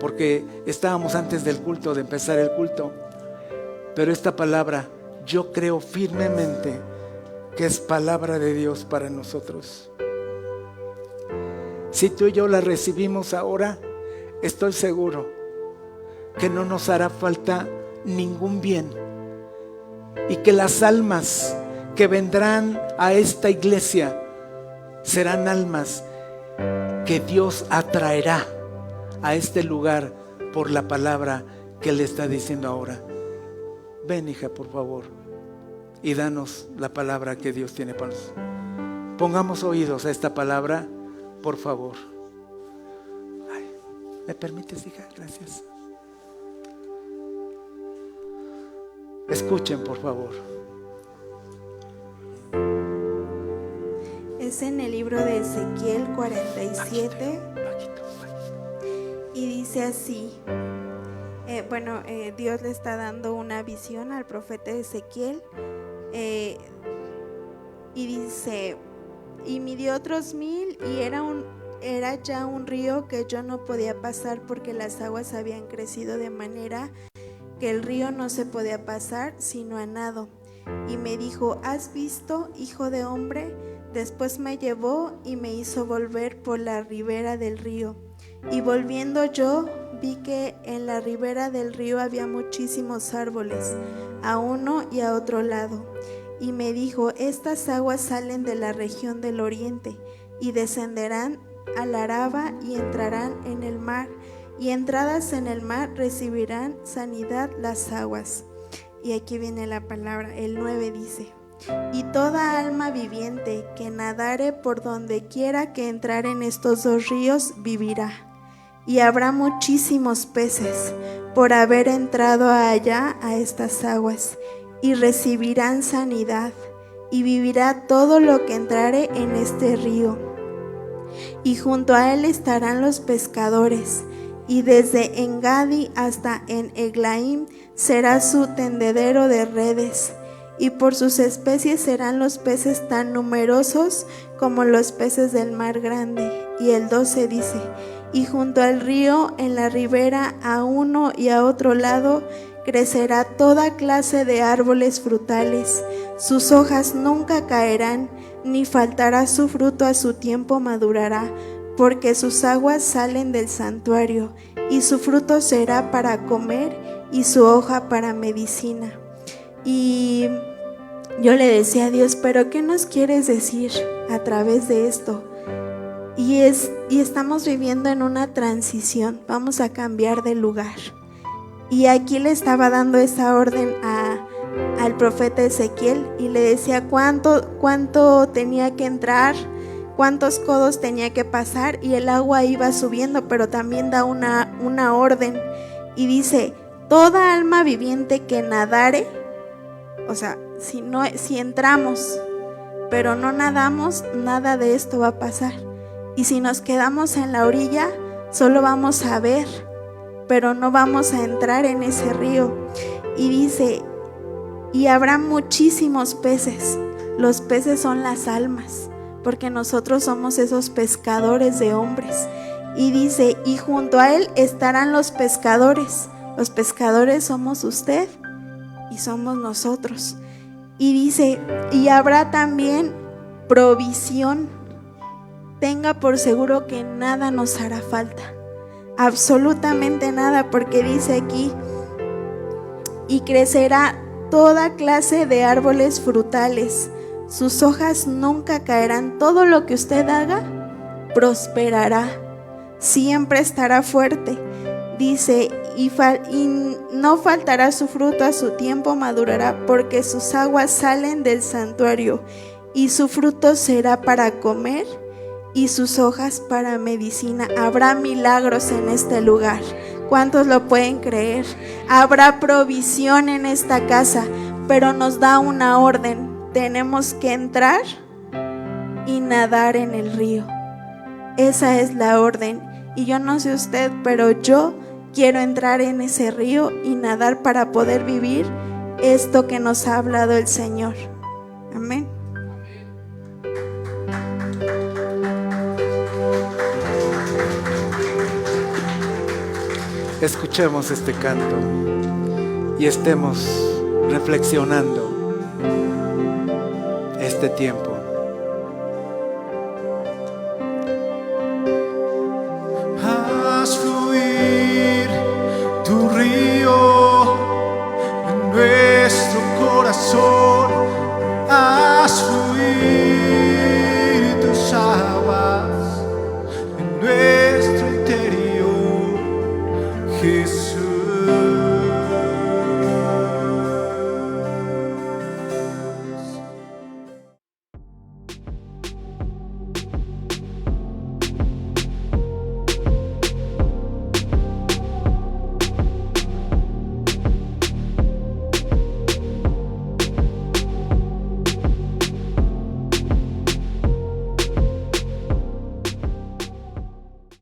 porque estábamos antes del culto, de empezar el culto, pero esta palabra yo creo firmemente que es palabra de Dios para nosotros. Si tú y yo la recibimos ahora, estoy seguro que no nos hará falta ningún bien y que las almas que vendrán a esta iglesia serán almas que Dios atraerá a este lugar por la palabra que Él está diciendo ahora. Ven, hija, por favor, y danos la palabra que Dios tiene para nosotros. Pongamos oídos a esta palabra, por favor. Ay, ¿me permites, hija? Gracias. Escuchen, por favor. Es en el libro de Ezequiel 47 y dice así. Dios le está dando una visión al profeta Ezequiel y dice: y midió otros 1000 y era ya un río que yo no podía pasar porque las aguas habían crecido de manera que el río no se podía pasar sino a nado. Y me dijo: ¿has visto, hijo de hombre? Después me llevó y me hizo volver por la ribera del río. Y volviendo yo, vi que en la ribera del río había muchísimos árboles, a uno y a otro lado. Y me dijo: estas aguas salen de la región del oriente, y descenderán al Araba y entrarán en el mar, y entradas en el mar recibirán sanidad las aguas. Y aquí viene la palabra, el 9 dice: y toda alma viviente que nadare por donde quiera que entrar en estos dos ríos vivirá. Y habrá muchísimos peces por haber entrado allá a estas aguas, y recibirán sanidad, y vivirá todo lo que entrare en este río. Y junto a él estarán los pescadores, y desde Engadi hasta en Eglaim será su tendedero de redes, y por sus especies serán los peces tan numerosos como los peces del mar grande. Y el 12 dice: y junto al río, en la ribera, a uno y a otro lado, crecerá toda clase de árboles frutales. Sus hojas nunca caerán, ni faltará su fruto, a su tiempo madurará, porque sus aguas salen del santuario, y su fruto será para comer, y su hoja para medicina. Y yo le decía a Dios: ¿pero qué nos quieres decir a través de esto? Y estamos viviendo en una transición, vamos a cambiar de lugar. Y aquí le estaba dando esa orden al profeta Ezequiel y le decía cuánto tenía que entrar, cuántos codos tenía que pasar, y el agua iba subiendo, pero también da una orden y dice: toda alma viviente que nadare, o sea, si entramos pero no nadamos, nada de esto va a pasar. Y si nos quedamos en la orilla, solo vamos a ver, pero no vamos a entrar en ese río. Y dice: y habrá muchísimos peces. Los peces son las almas, porque nosotros somos esos pescadores de hombres. Y dice: y junto a él estarán los pescadores. Los pescadores somos usted y somos nosotros. Y dice: y habrá también provisión. Tenga por seguro que nada nos hará falta, absolutamente nada, porque dice aquí: y crecerá toda clase de árboles frutales. Sus hojas nunca caerán. Todo lo que usted haga prosperará. Siempre estará fuerte. Dice, y no faltará su fruto, a su tiempo madurará, porque sus aguas salen del santuario, y su fruto será para comer, y sus hojas para medicina. Habrá milagros en este lugar. ¿Cuántos lo pueden creer? Habrá provisión en esta casa, pero nos da una orden. Tenemos que entrar y nadar en el río. Esa es la orden. Y yo no sé usted, pero yo quiero entrar en ese río y nadar para poder vivir esto que nos ha hablado el Señor. Amén. Escuchemos este canto y estemos reflexionando este tiempo. Haz fluir tu río en nuestro corazón.